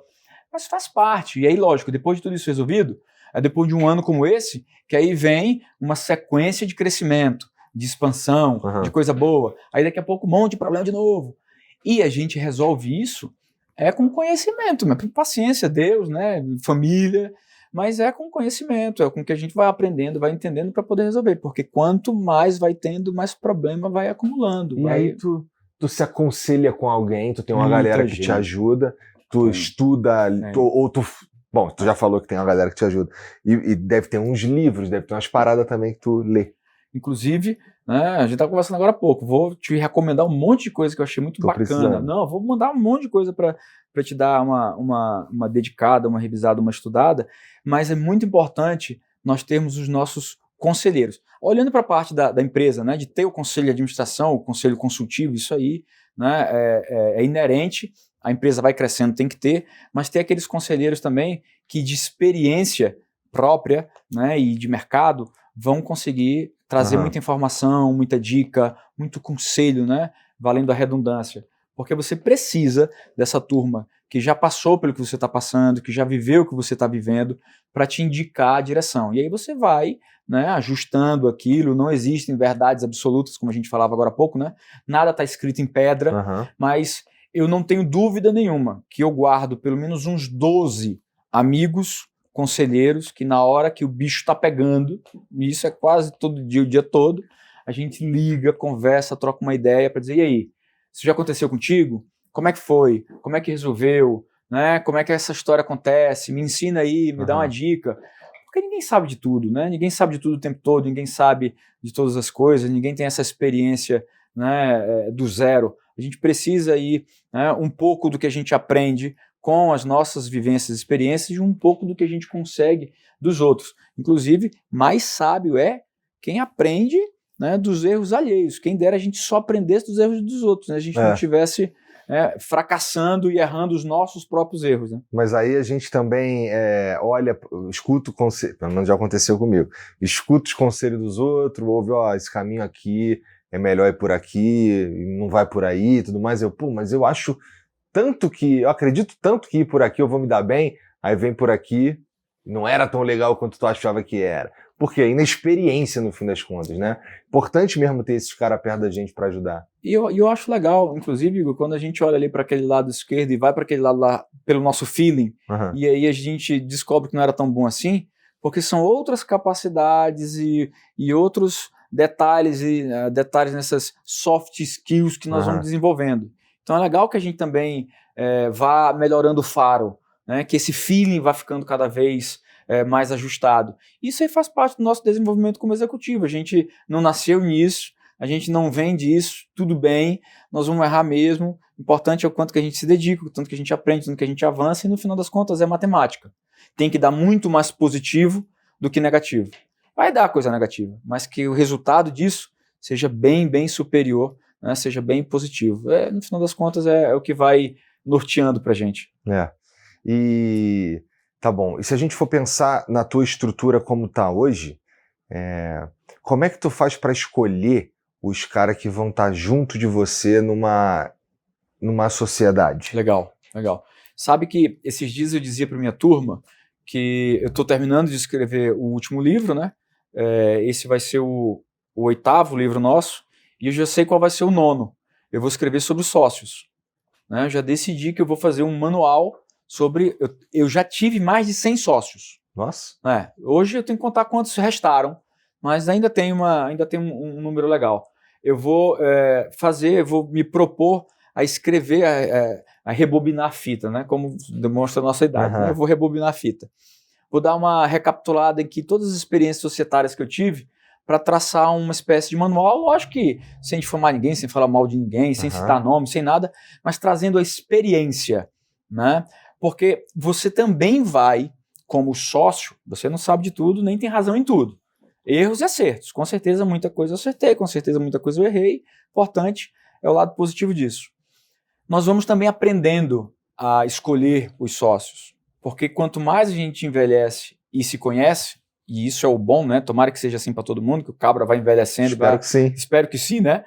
Mas faz parte. E aí, lógico, depois de tudo isso resolvido, depois de um ano como esse, que aí vem uma sequência de crescimento, de expansão, de coisa boa. Aí daqui a pouco um monte de problema de novo. E a gente resolve isso com conhecimento, paciência, Deus, né, família, mas é com conhecimento, é com que a gente vai aprendendo, vai entendendo para poder resolver, porque quanto mais vai tendo, mais problema vai acumulando. E aí tu se aconselha com alguém, tu tem uma galera que te ajuda, tu estuda, bom, tu já falou que tem uma galera que te ajuda, e deve ter uns livros, deve ter umas paradas também que tu lê. Inclusive, né, a gente está conversando agora há pouco, vou te recomendar um monte de coisa que eu achei muito bacana. Precisando. Não, vou mandar um monte de coisa para te dar uma dedicada, uma revisada, uma estudada, mas é muito importante nós termos os nossos conselheiros. Olhando para a parte da empresa, né, de ter o conselho de administração, o conselho consultivo, isso aí, né, é inerente, a empresa vai crescendo, tem que ter, mas ter aqueles conselheiros também que de experiência própria, né, e de mercado vão conseguir trazer muita informação, muita dica, muito conselho, né? Valendo a redundância. Porque você precisa dessa turma que já passou pelo que você está passando, que já viveu o que você está vivendo, para te indicar a direção. E aí você vai, né, ajustando aquilo, não existem verdades absolutas, como a gente falava agora há pouco, né? Nada está escrito em pedra, mas eu não tenho dúvida nenhuma que eu guardo pelo menos uns 12 amigos, conselheiros, que na hora que o bicho está pegando, e isso é quase todo dia, o dia todo, a gente liga, conversa, troca uma ideia para dizer, e aí, isso já aconteceu contigo? Como é que foi? Como é que resolveu? Né? Como é que essa história acontece? Me ensina aí, me dá uma dica. Porque ninguém sabe de tudo, né? Ninguém sabe de tudo o tempo todo, ninguém sabe de todas as coisas, ninguém tem essa experiência, né, do zero. A gente precisa ir, né, um pouco do que a gente aprende com as nossas vivências e experiências e um pouco do que a gente consegue dos outros. Inclusive, mais sábio é quem aprende, né, dos erros alheios. Quem dera a gente só aprendesse dos erros dos outros, né? A gente não estivesse fracassando e errando os nossos próprios erros. Né? Mas aí a gente também olha, escuta o conselho, pelo menos já aconteceu comigo, escuta os conselhos dos outros, ouve, esse caminho aqui é melhor ir por aqui, não vai por aí e tudo mais. Mas eu acho eu acredito tanto que ir por aqui eu vou me dar bem, aí vem por aqui, não era tão legal quanto tu achava que era. Porque é inexperiência no fim das contas, né? Importante mesmo ter esses caras perto da gente para ajudar. E eu acho legal, inclusive, Igor, quando a gente olha ali para aquele lado esquerdo e vai para aquele lado lá pelo nosso feeling, e aí a gente descobre que não era tão bom assim, porque são outras capacidades e outros detalhes nessas soft skills que nós vamos desenvolvendo. Então é legal que a gente também vá melhorando o faro, né? Que esse feeling vá ficando cada vez mais ajustado. Isso aí faz parte do nosso desenvolvimento como executivo. A gente não nasceu nisso, a gente não vem disso, tudo bem, nós vamos errar mesmo. O importante é o quanto que a gente se dedica, o tanto que a gente aprende, o tanto que a gente avança, e no final das contas é matemática. Tem que dar muito mais positivo do que negativo. Vai dar coisa negativa, mas que o resultado disso seja bem, bem superior, né, seja bem positivo. No final das contas é o que vai norteando pra gente. E tá bom, e se a gente for pensar na tua estrutura como tá hoje, como é que tu faz para escolher os caras que vão estar junto de você numa sociedade? Legal. Sabe que esses dias eu dizia pra minha turma que eu estou terminando de escrever o último livro, né? Esse vai ser o 8º livro nosso, e eu já sei qual vai ser o 9º. eu vou escrever sobre os sócios. Né? Eu já decidi que eu vou fazer um manual sobre... Eu já tive mais de 100 sócios. Nossa. Hoje eu tenho que contar quantos restaram, mas ainda tem um número legal. Eu vou vou me propor a escrever, a rebobinar a fita, né? Como demonstra a nossa idade. Né? Eu vou rebobinar a fita. Vou dar uma recapitulada aqui todas as experiências societárias que eu tive para traçar uma espécie de manual, lógico que sem difamar ninguém, sem falar mal de ninguém, sem citar nome, sem nada, mas trazendo a experiência, né? Porque você também vai, como sócio, você não sabe de tudo, nem tem razão em tudo. Erros e acertos. Com certeza muita coisa eu acertei, com certeza muita coisa eu errei. Importante é o lado positivo disso. Nós vamos também aprendendo a escolher os sócios. Porque quanto mais a gente envelhece e se conhece, e isso é o bom, né? Tomara que seja assim para todo mundo, que o cabra vai envelhecendo. Espero que sim. Espero que sim, né?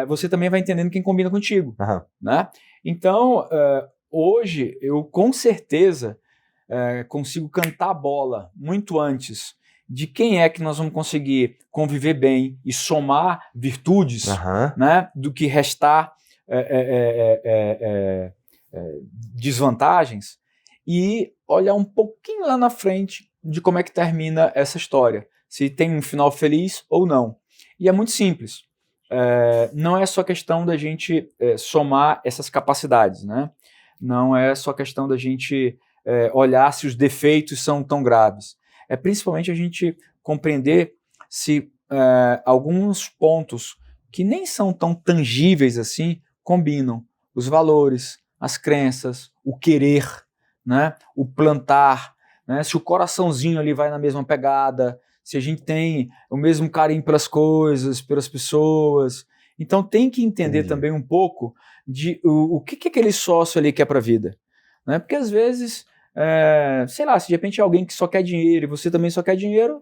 Você também vai entendendo quem combina contigo. Né? Então, hoje, eu com certeza consigo cantar a bola muito antes de quem é que nós vamos conseguir conviver bem e somar virtudes, né? Do que restar desvantagens. E olhar um pouquinho lá na frente de como é que termina essa história. Se tem um final feliz ou não. E é muito simples. Não é só questão da gente somar essas capacidades, né? Não é só questão da gente olhar se os defeitos são tão graves. É principalmente a gente compreender se alguns pontos que nem são tão tangíveis assim combinam. Os valores, as crenças, o querer, né? O plantar, né? Se o coraçãozinho ali vai na mesma pegada, se a gente tem o mesmo carinho pelas coisas, pelas pessoas. Então tem que entender também um pouco de o que aquele sócio ali quer para a vida. Né? Porque às vezes, sei lá, se de repente é alguém que só quer dinheiro e você também só quer dinheiro,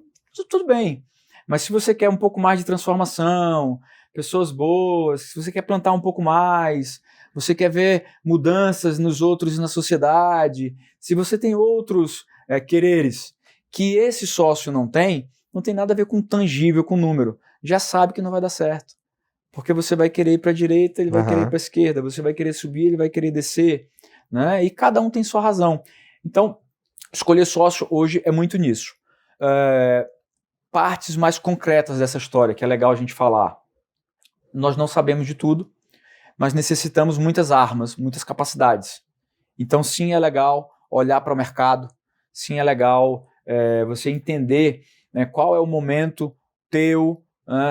tudo bem. Mas se você quer um pouco mais de transformação, pessoas boas, se você quer plantar um pouco mais, você quer ver mudanças nos outros e na sociedade, se você tem outros quereres que esse sócio não tem nada a ver com tangível, com número. Já sabe que não vai dar certo. Porque você vai querer ir para a direita, ele vai querer ir para a esquerda, você vai querer subir, ele vai querer descer. Né? E cada um tem sua razão. Então, escolher sócio hoje é muito nisso. Partes mais concretas dessa história, que é legal a gente falar. Nós não sabemos de tudo, mas necessitamos muitas armas, muitas capacidades. Então, sim, é legal olhar para o mercado, sim, é legal você entender, né, qual é o momento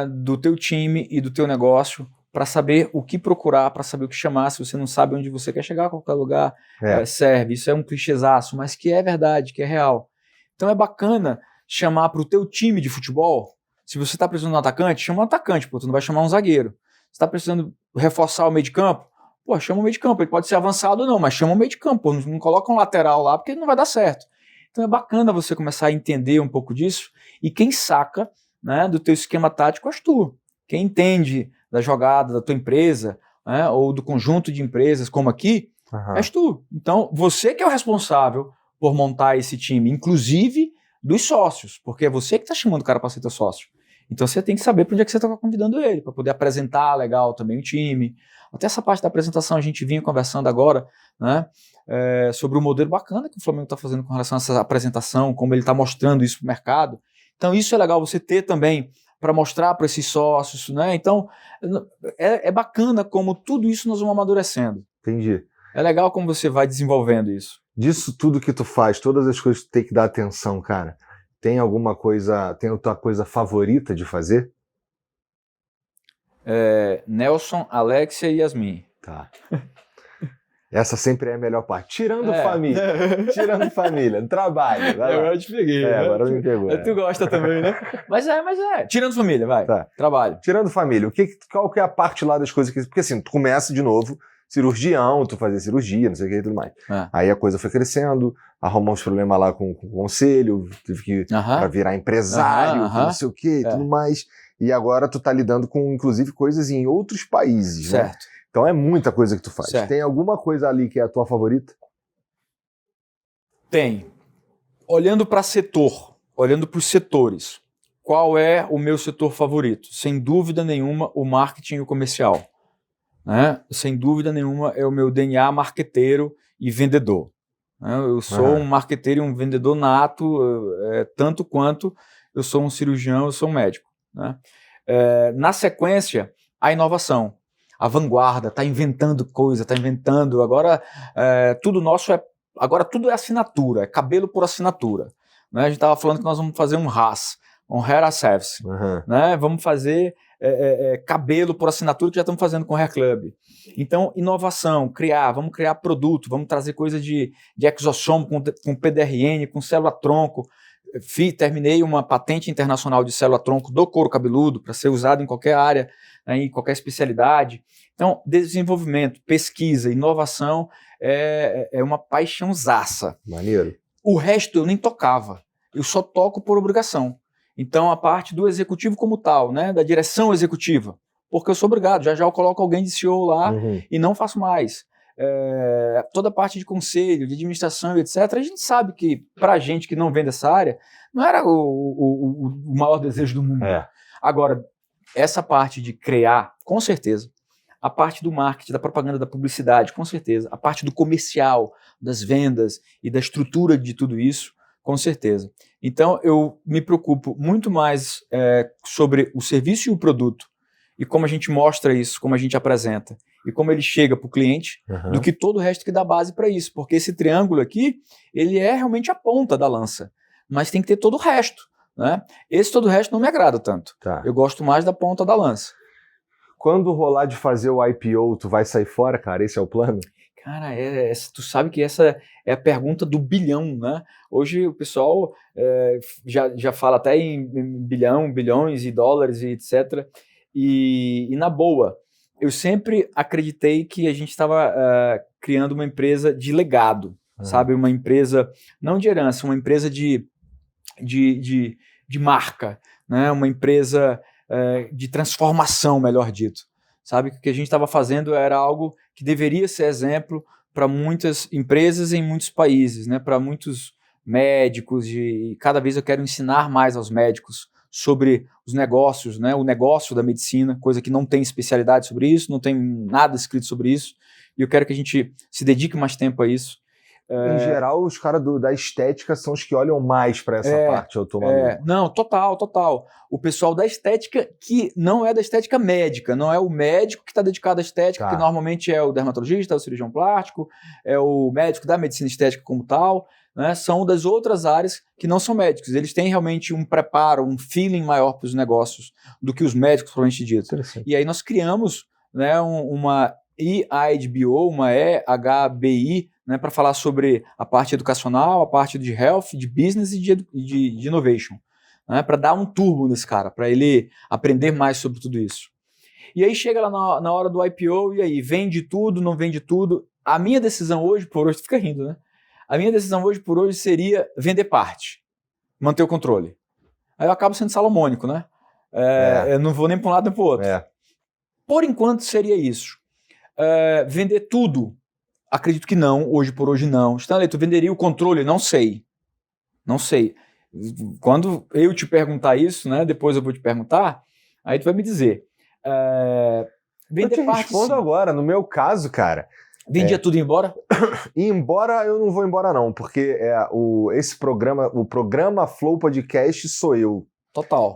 do teu time e do teu negócio para saber o que procurar, para saber o que chamar. Se você não sabe onde você quer chegar, qualquer lugar serve. Isso é um clichêzaço, mas que é verdade, que é real. Então é bacana chamar para o teu time de futebol. Se você está precisando de um atacante, chama um atacante, tu não vai chamar um zagueiro. Se está precisando reforçar o meio de campo, chama o meio de campo. Ele pode ser avançado ou não, mas chama o meio de campo. Não coloca um lateral lá, porque não vai dar certo. Então é bacana você começar a entender um pouco disso. E quem saca, né, do teu esquema tático és tu. Quem entende da jogada da tua empresa, né, ou do conjunto de empresas, como aqui, és tu. Então você que é o responsável por montar esse time, inclusive dos sócios, porque é você que está chamando o cara para ser teu sócio. Então você tem que saber para onde é que você está convidando ele, para poder apresentar legal também o time. Até essa parte da apresentação a gente vinha conversando agora, né, sobre o modelo bacana que o Flamengo está fazendo com relação a essa apresentação, como ele está mostrando isso para o mercado. Então isso é legal você ter também para mostrar para esses sócios, né? Então é bacana como tudo isso nós vamos amadurecendo. Entendi. É legal como você vai desenvolvendo isso. Disso tudo que tu faz, todas as coisas que tu tem que dar atenção, cara, tem alguma coisa, tem a tua coisa favorita de fazer? Nelson, Alexia e Yasmin. Tá. Essa sempre é a melhor parte. Tirando família, trabalho. Eu te peguei. Agora me pegou. Tu gosta também, né? Mas é. Tirando família, vai. Tá. Trabalho. Tirando família, qual que é a parte lá das coisas que... Porque assim, tu começa de novo, cirurgião, tu fazia cirurgia, não sei o que e tudo mais. Aí a coisa foi crescendo, arrumou uns problemas lá com o conselho, teve que pra virar empresário, não sei o que e tudo mais. E agora tu tá lidando com, inclusive, coisas em outros países, certo. Né? Então é muita coisa que tu faz. Certo. Tem alguma coisa ali que é a tua favorita? Tem. Olhando para setor, olhando para os setores, qual é o meu setor favorito? Sem dúvida nenhuma, o marketing e o comercial. né? Sem dúvida nenhuma é o meu DNA marqueteiro e vendedor. Né? Eu sou um marqueteiro e um vendedor nato, tanto quanto eu sou um cirurgião, eu sou um médico. Né? Na sequência, a inovação. A vanguarda, está inventando coisa, está inventando. Agora, tudo nosso agora tudo é assinatura, é cabelo por assinatura. Né? A gente estava falando que nós vamos fazer um RAS, um Hair as Service. Né? Vamos fazer cabelo por assinatura, que já estamos fazendo com o Hair Club. Então, inovação, vamos criar produto, vamos trazer coisa de exossomo com PDRN, com célula-tronco. Terminei uma patente internacional de célula-tronco do couro cabeludo para ser usado em qualquer área, né, em qualquer especialidade. Então, desenvolvimento, pesquisa, inovação é uma paixãozaça. Maneiro. O resto eu nem tocava, eu só toco por obrigação. Então, a parte do executivo como tal, né, da direção executiva, porque eu sou obrigado, já eu coloco alguém de CEO lá e não faço mais. Toda a parte de conselho, de administração, etc., a gente sabe que, para a gente que não vem dessa área, não era o maior desejo do mundo. Agora, essa parte de criar, com certeza, a parte do marketing, da propaganda, da publicidade, com certeza, a parte do comercial, das vendas e da estrutura de tudo isso, com certeza. Então, eu me preocupo muito mais sobre o serviço e o produto, e como a gente mostra isso, como a gente apresenta, e como ele chega para o cliente, do que todo o resto que dá base para isso. Porque esse triângulo aqui, ele é realmente a ponta da lança, mas tem que ter todo o resto. Né? Esse todo o resto não me agrada tanto. Eu gosto mais da ponta da lança. Quando rolar de fazer o IPO, tu vai sair fora, cara? Esse é o plano? Cara, tu sabe que essa é a pergunta do bilhão, né? Hoje o pessoal já fala até em bilhão, bilhões e dólares e etc. E na boa, eu sempre acreditei que a gente estava criando uma empresa de legado, sabe? Uma empresa, não de herança, uma empresa de marca, né? Uma empresa de transformação, melhor dito. Sabe? Que o que a gente estava fazendo era algo que deveria ser exemplo para muitas empresas em muitos países, né? Para muitos médicos, e cada vez eu quero ensinar mais aos médicos sobre os negócios, né? O negócio da medicina, coisa que não tem especialidade sobre isso, não tem nada escrito sobre isso, e eu quero que a gente se dedique mais tempo a isso. Em geral, os caras da estética são os que olham mais para essa parte, eu tô maluco. Não, total. O pessoal da estética, que não é da estética médica, não é o médico que está dedicado à estética, que normalmente é o dermatologista, é o cirurgião plástico, é o médico da medicina estética como tal, né? São das outras áreas que não são médicos. Eles têm realmente um preparo, um feeling maior para os negócios do que os médicos, provavelmente dito. E aí nós criamos, né, uma EIHBO, uma EHBI, né, para falar sobre a parte educacional, a parte de health, de business e de innovation, né, para dar um turbo nesse cara, para ele aprender mais sobre tudo isso. E aí chega lá na hora do IPO, e aí, vende tudo, não vende tudo? A minha decisão hoje, por hoje, tu fica rindo, né? A minha decisão hoje, por hoje, seria vender parte, manter o controle. Aí eu acabo sendo salomônico, né? Eu não vou nem para um lado nem para o outro. Por enquanto, seria isso. Vender tudo? Acredito que não, hoje por hoje não. Stanley, tu venderia o controle? Não sei. Quando eu te perguntar isso, né, depois eu vou te perguntar, aí tu vai me dizer. Vender eu te respondo agora, no meu caso, cara. Vendia tudo e ir embora? Ir embora, eu não vou embora não, porque esse programa, o programa Flow Podcast sou eu. Total.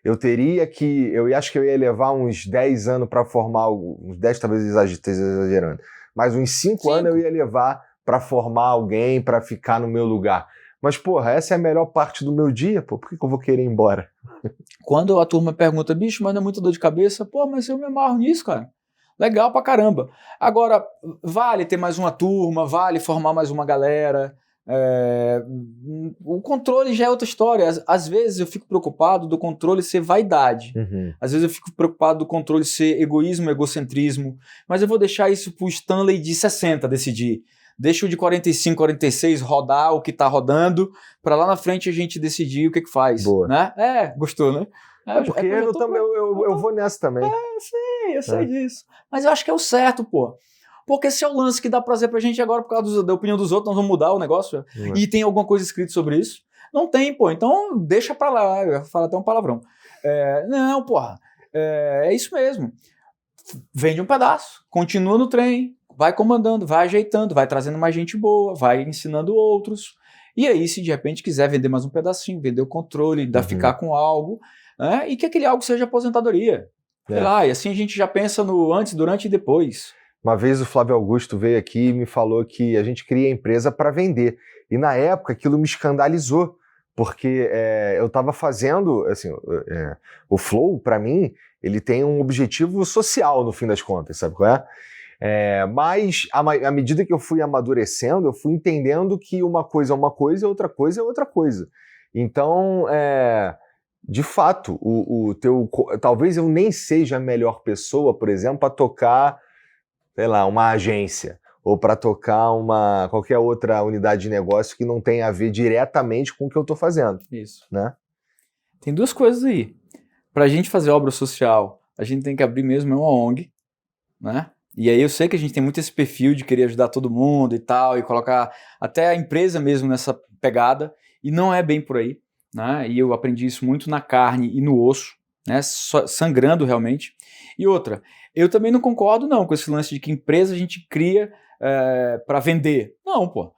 Eu acho que eu ia levar uns 10 anos para formar, uns 10 talvez exagerando, mas uns 5 anos eu ia levar para formar alguém, para ficar no meu lugar. Mas, porra, essa é a melhor parte do meu dia, pô, por que eu vou querer ir embora? Quando a turma pergunta, bicho, mas não é muita dor de cabeça? Pô, mas eu me amarro nisso, cara. Legal pra caramba. Agora, vale ter mais uma turma, vale formar mais uma galera. O controle já é outra história. Às vezes eu fico preocupado do controle ser vaidade. Às vezes eu fico preocupado do controle ser egoísmo, egocentrismo. Mas eu vou deixar isso pro Stanley de 60 decidir. Deixa o de 45, 46 rodar o que tá rodando, para lá na frente a gente decidir o que faz. Boa. Né? Gostou, né? Porque eu vou nessa também. Eu sei disso. Mas eu acho que é o certo, pô. Porque esse é o lance que dá prazer pra gente agora por causa da opinião dos outros, nós vamos mudar o negócio. E tem alguma coisa escrita sobre isso? Não tem, pô. Então deixa pra lá. Eu ia falar até um palavrão. Não, porra. É isso mesmo. vende um pedaço, continua no trem, vai comandando, vai ajeitando, vai trazendo mais gente boa, vai ensinando outros. E aí, se de repente quiser vender mais um pedacinho, vender o controle, ficar com algo, né, e que aquele algo seja aposentadoria. Sei lá, e assim a gente já pensa no antes, durante e depois. Uma vez o Flávio Augusto veio aqui e me falou que a gente cria a empresa para vender. E na época aquilo me escandalizou, porque eu estava fazendo, assim, o Flow, para mim, ele tem um objetivo social no fim das contas, sabe qual é? Mas à medida que eu fui amadurecendo, eu fui entendendo que uma coisa é uma coisa e outra coisa é outra coisa. Então, de fato, talvez eu nem seja a melhor pessoa, por exemplo, para tocar, sei lá, uma agência ou para tocar qualquer outra unidade de negócio que não tenha a ver diretamente com o que eu estou fazendo. Isso. Né? Tem duas coisas aí. Para a gente fazer obra social, a gente tem que abrir mesmo uma ONG, né? E aí eu sei que a gente tem muito esse perfil de querer ajudar todo mundo e tal, e colocar até a empresa mesmo nessa pegada, e não é bem por aí, né? E eu aprendi isso muito na carne e no osso, né? Sangrando realmente. E outra, eu também não concordo não com esse lance de que empresa a gente cria para vender. Não, pô.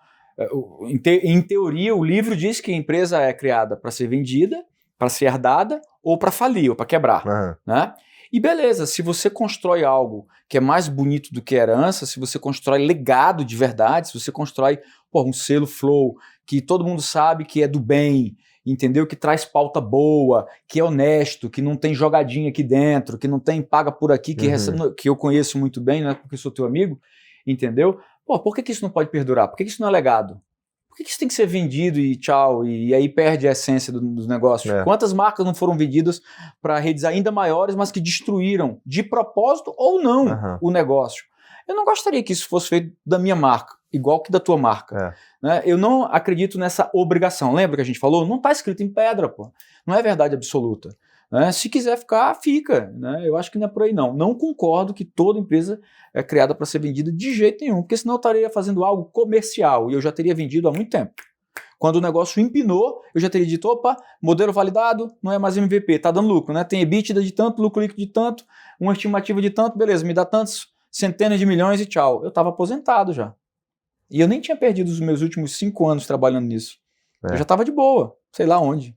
Em teoria, o livro diz que a empresa é criada para ser vendida, para ser herdada, ou para falir, ou para quebrar, né? E beleza, se você constrói algo que é mais bonito do que herança, se você constrói legado de verdade, se você constrói um selo Flow, que todo mundo sabe que é do bem, entendeu? Que traz pauta boa, que é honesto, que não tem jogadinha aqui dentro, que não tem paga por aqui, que eu conheço muito bem, não é porque eu sou teu amigo, entendeu? Por que isso não pode perdurar? Por que isso não é legado? Por que isso tem que ser vendido e tchau, e aí perde a essência dos negócios? Quantas marcas não foram vendidas para redes ainda maiores, mas que destruíram, de propósito ou não, o negócio? Eu não gostaria que isso fosse feito da minha marca, igual que da tua marca. Né? Eu não acredito nessa obrigação. Lembra que a gente falou? Não está escrito em pedra, pô. Não é verdade absoluta. Né? Se quiser ficar, fica. Né? Eu acho que não é por aí, não. Não concordo que toda empresa é criada para ser vendida de jeito nenhum, porque senão eu estaria fazendo algo comercial e eu já teria vendido há muito tempo. Quando o negócio empinou, eu já teria dito, opa, modelo validado, não é mais MVP, tá dando lucro, né? Tem EBITDA de tanto, lucro líquido de tanto, uma estimativa de tanto, beleza, me dá tantos centenas de milhões e tchau. Eu estava aposentado já. E eu nem tinha perdido os meus últimos 5 anos trabalhando nisso. Eu já estava de boa, sei lá onde.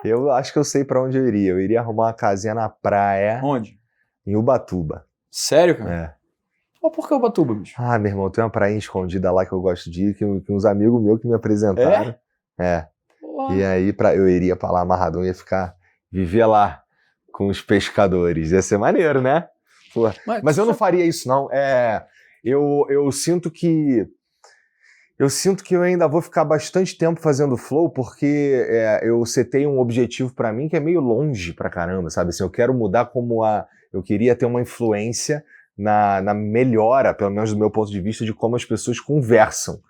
Eu acho que eu sei para onde eu iria. Eu iria arrumar uma casinha na praia. Onde? Em Ubatuba. Sério, cara? Por que Ubatuba, bicho? Ah, meu irmão, tem uma praia escondida lá que eu gosto de ir, que uns amigos meus que me apresentaram. E aí eu iria pra lá amarradão, viver lá com os pescadores. Ia ser maneiro, né? Mas eu não faria isso, não. Eu sinto que eu ainda vou ficar bastante tempo fazendo Flow, porque eu setei um objetivo pra mim que é meio longe pra caramba, sabe? Assim, eu quero mudar eu queria ter uma influência na melhora, pelo menos do meu ponto de vista, de como as pessoas conversam,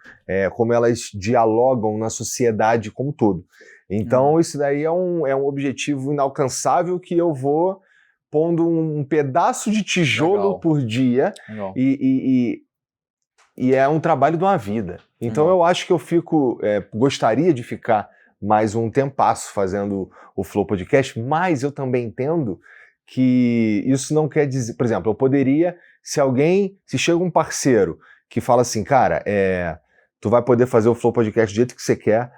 como elas dialogam na sociedade como um todo. Então, isso daí é um objetivo inalcançável que eu vou pondo um pedaço de tijolo por dia e é um trabalho de uma vida. Então eu acho que eu gostaria de ficar mais um tempasso fazendo o Flow Podcast, mas eu também entendo que isso não quer dizer... Por exemplo, eu poderia, se chega um parceiro que fala assim, cara, tu vai poder fazer o Flow Podcast do jeito que você quer,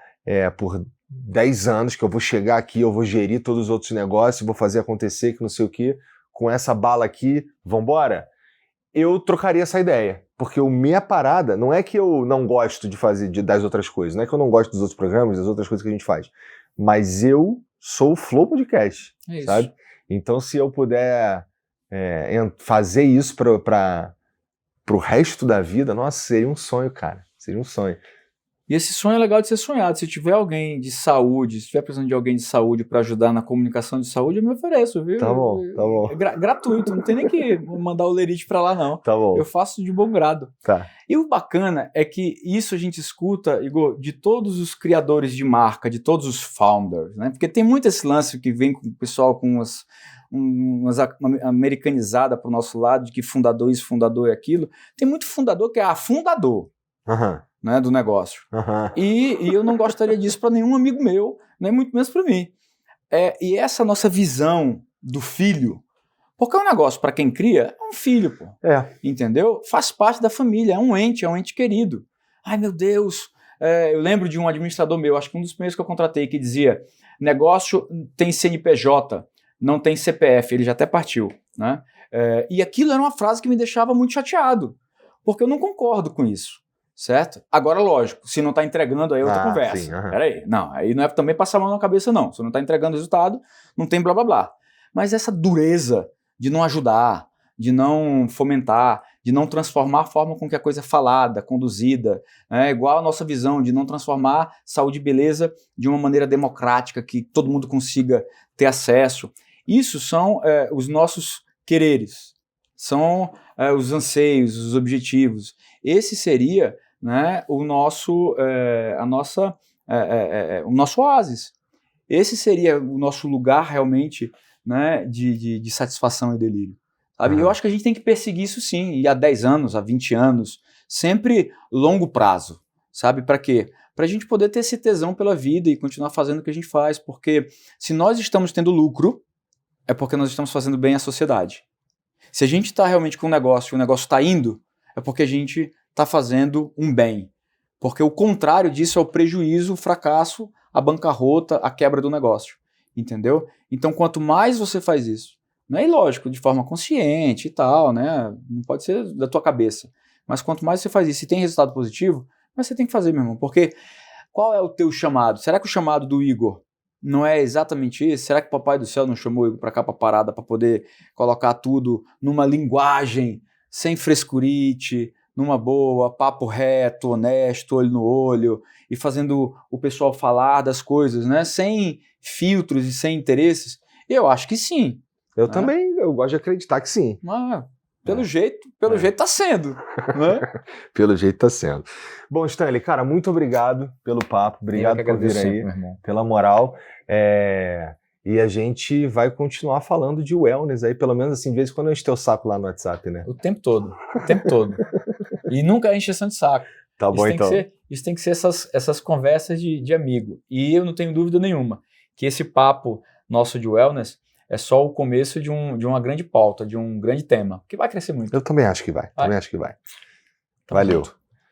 por 10 anos, que eu vou chegar aqui, eu vou gerir todos os outros negócios, vou fazer acontecer, que não sei o quê, com essa bala aqui, vambora? Eu trocaria essa ideia. Porque minha parada não é que eu não gosto de fazer das outras coisas, não é que eu não gosto dos outros programas, das outras coisas que a gente faz, mas eu sou o Flow Podcast, sabe? Então, se eu puder fazer isso pro resto da vida, nossa, seria um sonho, cara. Seria um sonho. E esse sonho é legal de ser sonhado. Se tiver alguém de saúde, se tiver precisando de alguém de saúde para ajudar na comunicação de saúde, eu me ofereço, viu? Tá bom. É gratuito, não tem nem que mandar o lerite para lá, não. Tá bom. Eu faço de bom grado. Tá. E o bacana é que isso a gente escuta, Igor, de todos os criadores de marca, de todos os founders, né? Porque tem muito esse lance que vem com o pessoal com umas americanizada pro nosso lado, de que fundador isso, fundador é aquilo. Tem muito fundador que é fundador. Né, do negócio. E eu não gostaria disso para nenhum amigo meu, nem muito menos para mim. E essa nossa visão do filho. Porque é um negócio, para quem cria, é um filho, pô. Entendeu? Faz parte da família, é um ente querido. Ai, meu Deus. Eu lembro de um administrador meu, acho que um dos primeiros que eu contratei, que dizia: negócio tem CNPJ, não tem CPF. Ele já até partiu, né? E aquilo era uma frase que me deixava muito chateado, porque eu não concordo com isso, certo? Agora, lógico, se não está entregando, aí é outra conversa. Sim, Peraí, não, aí não é também passar a mão na cabeça, não. Se não está entregando resultado, não tem blá blá blá. Mas essa dureza de não ajudar, de não fomentar, de não transformar a forma com que a coisa é falada, conduzida, igual a nossa visão de não transformar saúde e beleza de uma maneira democrática, que todo mundo consiga ter acesso. Isso são os nossos quereres, são os anseios, os objetivos. Esse seria, né, o nosso oásis. Esse seria o nosso lugar realmente, né, de satisfação e delírio. Sabe? Eu acho que a gente tem que perseguir isso sim, e há 10 anos, há 20 anos, sempre longo prazo. Sabe? Para quê? Para a gente poder ter esse tesão pela vida e continuar fazendo o que a gente faz, porque se nós estamos tendo lucro, é porque nós estamos fazendo bem à sociedade. Se a gente está realmente com um negócio e o negócio está indo, é porque a gente está fazendo um bem. Porque o contrário disso é o prejuízo, o fracasso, a bancarrota, a quebra do negócio. Entendeu? Então, quanto mais você faz isso, né, e lógico, de forma consciente e tal, né, não pode ser da tua cabeça, mas quanto mais você faz isso e tem resultado positivo, mas você tem que fazer, meu irmão, porque qual é o teu chamado? Será que o chamado do Igor não é exatamente isso? Será que o Papai do Céu não chamou o Igor para cá para parada para poder colocar tudo numa linguagem sem frescurite, numa boa, papo reto, honesto, olho no olho, e fazendo o pessoal falar das coisas, né, sem filtros e sem interesses? Eu acho que sim. Eu também, eu gosto de acreditar que sim. Mas, pelo jeito tá sendo, né? Pelo jeito tá sendo. Bom, Stanley, cara, muito obrigado pelo papo, obrigado por vir aí, meu irmão, pela moral. E a gente vai continuar falando de wellness aí, pelo menos assim, de vez em quando eu encho teu saco lá no WhatsApp, né? O tempo todo. E nunca é encheção de saco. Tá bom, então. Isso tem que ser essas conversas de amigo. E eu não tenho dúvida nenhuma que esse papo nosso de wellness é só o começo de uma grande pauta, de um grande tema, que vai crescer muito. Eu também acho que vai. Também acho que vai. Tamo Valeu. junto.